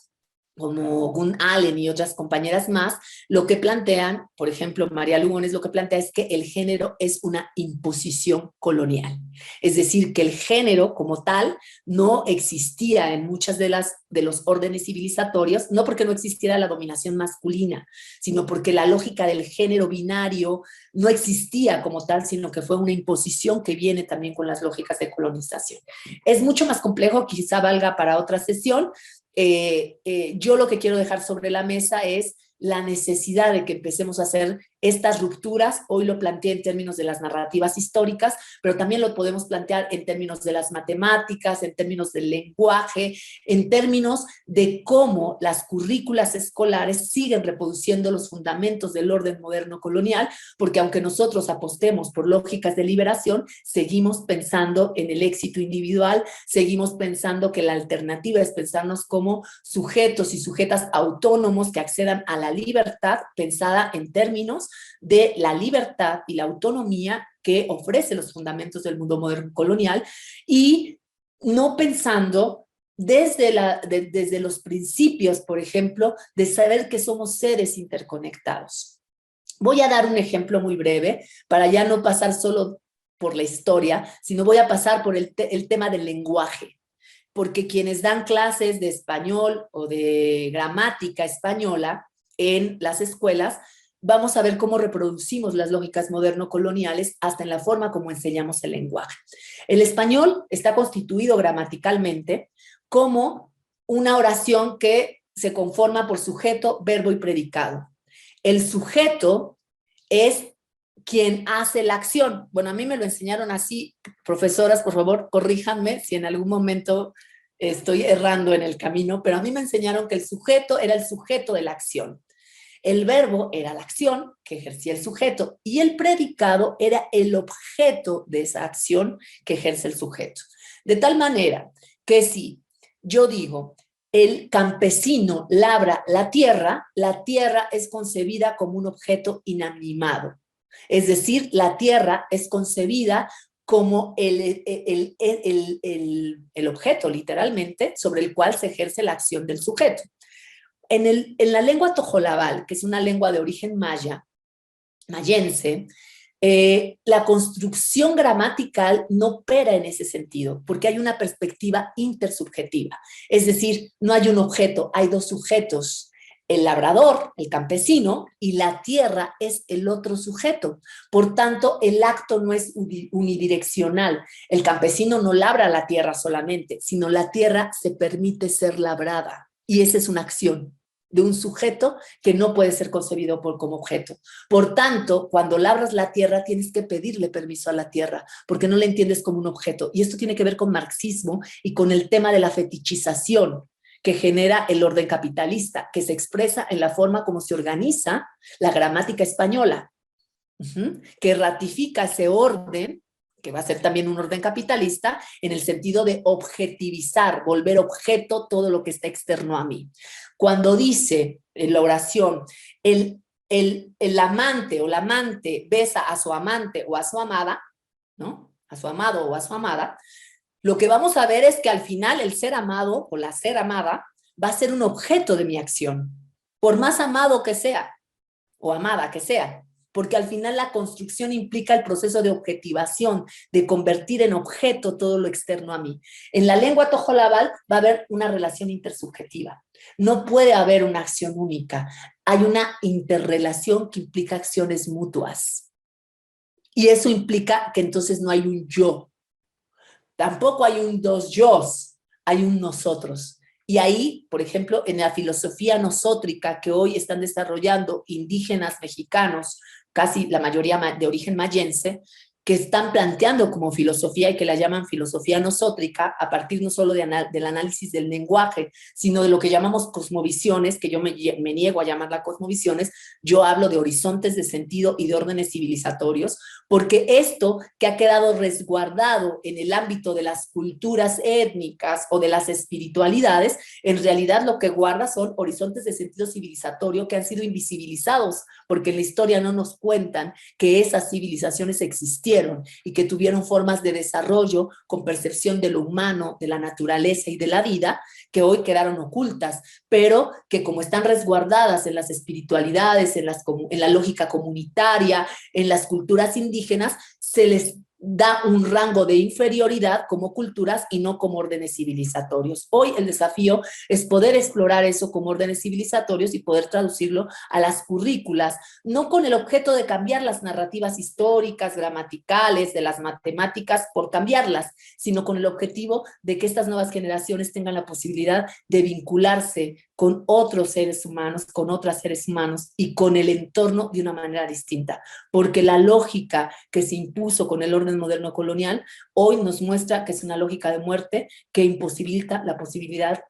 como Gun Allen y otras compañeras más, lo que plantean, por ejemplo, María Lugones lo que plantea es que el género es una imposición colonial. Es decir, que el género como tal no existía en muchas de los órdenes civilizatorios, no porque no existiera la dominación masculina, sino porque la lógica del género binario no existía como tal, sino que fue una imposición que viene también con las lógicas de colonización. Es mucho más complejo, quizá valga para otra sesión. Yo lo que quiero dejar sobre la mesa es la necesidad de que empecemos a hacer estas rupturas. Hoy lo planteé en términos de las narrativas históricas, pero también lo podemos plantear en términos de las matemáticas, en términos del lenguaje, en términos de cómo las currículas escolares siguen reproduciendo los fundamentos del orden moderno colonial, porque aunque nosotros apostemos por lógicas de liberación, seguimos pensando en el éxito individual, seguimos pensando que la alternativa es pensarnos como sujetos y sujetas autónomos que accedan a la libertad, pensada en términos de la libertad y la autonomía que ofrece los fundamentos del mundo moderno colonial, y no pensando desde los principios, por ejemplo, de saber que somos seres interconectados. Voy a dar un ejemplo muy breve para ya no pasar solo por la historia, sino voy a pasar por el tema del lenguaje, porque quienes dan clases de español o de gramática española en las escuelas, vamos a ver cómo reproducimos las lógicas moderno-coloniales hasta en la forma como enseñamos el lenguaje. El español está constituido gramaticalmente como una oración que se conforma por sujeto, verbo y predicado. El sujeto es quien hace la acción. Bueno, a mí me lo enseñaron así. Profesoras, por favor, corríjanme si en algún momento estoy errando en el camino, pero a mí me enseñaron que el sujeto era el sujeto de la acción. El verbo era la acción que ejercía el sujeto y el predicado era el objeto de esa acción que ejerce el sujeto. De tal manera que si yo digo, el campesino labra la tierra es concebida como un objeto inanimado. Es decir, la tierra es concebida como el objeto, literalmente, sobre el cual se ejerce la acción del sujeto. En la lengua tojolabal, que es una lengua de origen mayense, la construcción gramatical no opera en ese sentido, porque hay una perspectiva intersubjetiva. Es decir, no hay un objeto, hay dos sujetos. El labrador, el campesino, y la tierra es el otro sujeto. Por tanto, el acto no es unidireccional. El campesino no labra la tierra solamente, sino la tierra se permite ser labrada. Y esa es una acción de un sujeto que no puede ser concebido como objeto. Por tanto, cuando labras la tierra, tienes que pedirle permiso a la tierra, porque no la entiendes como un objeto. Y esto tiene que ver con marxismo y con el tema de la fetichización que genera el orden capitalista, que se expresa en la forma como se organiza la gramática española, que ratifica ese orden, que va a ser también un orden capitalista, en el sentido de objetivizar, volver objeto todo lo que está externo a mí. Cuando dice en la oración, el amante o la amante besa a su amante o a su amada, ¿no? A su amado o a su amada, lo que vamos a ver es que al final el ser amado o la ser amada va a ser un objeto de mi acción, por más amado que sea o amada que sea, porque al final la construcción implica el proceso de objetivación, de convertir en objeto todo lo externo a mí. En la lengua tojolabal va a haber una relación intersubjetiva. No puede haber una acción única. Hay una interrelación que implica acciones mutuas. Y eso implica que entonces no hay un yo. Tampoco hay un dos yos, hay un nosotros. Y ahí, por ejemplo, en la filosofía nosótrica que hoy están desarrollando indígenas mexicanos, casi la mayoría de origen mayense, que están planteando como filosofía y que la llaman filosofía nosótrica, a partir no solo del análisis del lenguaje, sino de lo que llamamos cosmovisiones, que yo me niego a llamarla cosmovisiones. Yo hablo de horizontes de sentido y de órdenes civilizatorios, porque esto que ha quedado resguardado en el ámbito de las culturas étnicas o de las espiritualidades, en realidad lo que guarda son horizontes de sentido civilizatorio que han sido invisibilizados, porque en la historia no nos cuentan que esas civilizaciones existieron y que tuvieron formas de desarrollo con percepción de lo humano, de la naturaleza y de la vida, que hoy quedaron ocultas, pero que como están resguardadas en las espiritualidades, en la lógica comunitaria, en las culturas indígenas, se les da un rango de inferioridad como culturas y no como órdenes civilizatorios. Hoy el desafío es poder explorar eso como órdenes civilizatorios y poder traducirlo a las currículas, no con el objeto de cambiar las narrativas históricas, gramaticales, de las matemáticas por cambiarlas, sino con el objetivo de que estas nuevas generaciones tengan la posibilidad de vincularse con otros seres humanos, con otros seres humanos y con el entorno de una manera distinta, porque la lógica que se impuso con el orden moderno colonial hoy nos muestra que es una lógica de muerte que imposibilita la posibilidad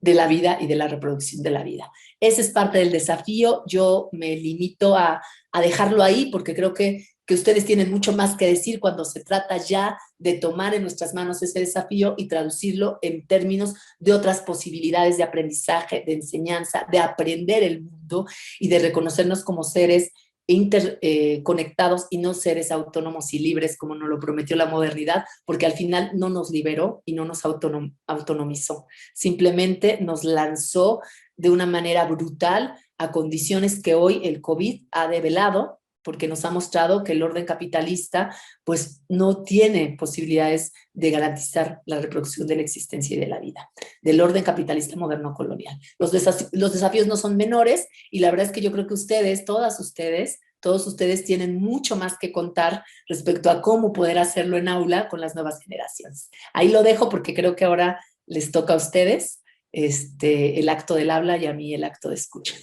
de la vida y de la reproducción de la vida. Ese es parte del desafío. Yo me limito a dejarlo ahí porque creo que ustedes tienen mucho más que decir cuando se trata ya de tomar en nuestras manos ese desafío y traducirlo en términos de otras posibilidades de aprendizaje, de enseñanza, de aprender el mundo y de reconocernos como seres interconectados y no seres autónomos y libres como nos lo prometió la modernidad, porque al final no nos liberó y no nos autonomizó, simplemente nos lanzó de una manera brutal a condiciones que hoy el COVID ha develado, porque nos ha mostrado que el orden capitalista pues no tiene posibilidades de garantizar la reproducción de la existencia y de la vida, del orden capitalista moderno colonial. Los desafíos no son menores y la verdad es que yo creo que ustedes, todos ustedes tienen mucho más que contar respecto a cómo poder hacerlo en aula con las nuevas generaciones. Ahí lo dejo porque creo que ahora les toca a ustedes el acto del habla y a mí el acto de escucha.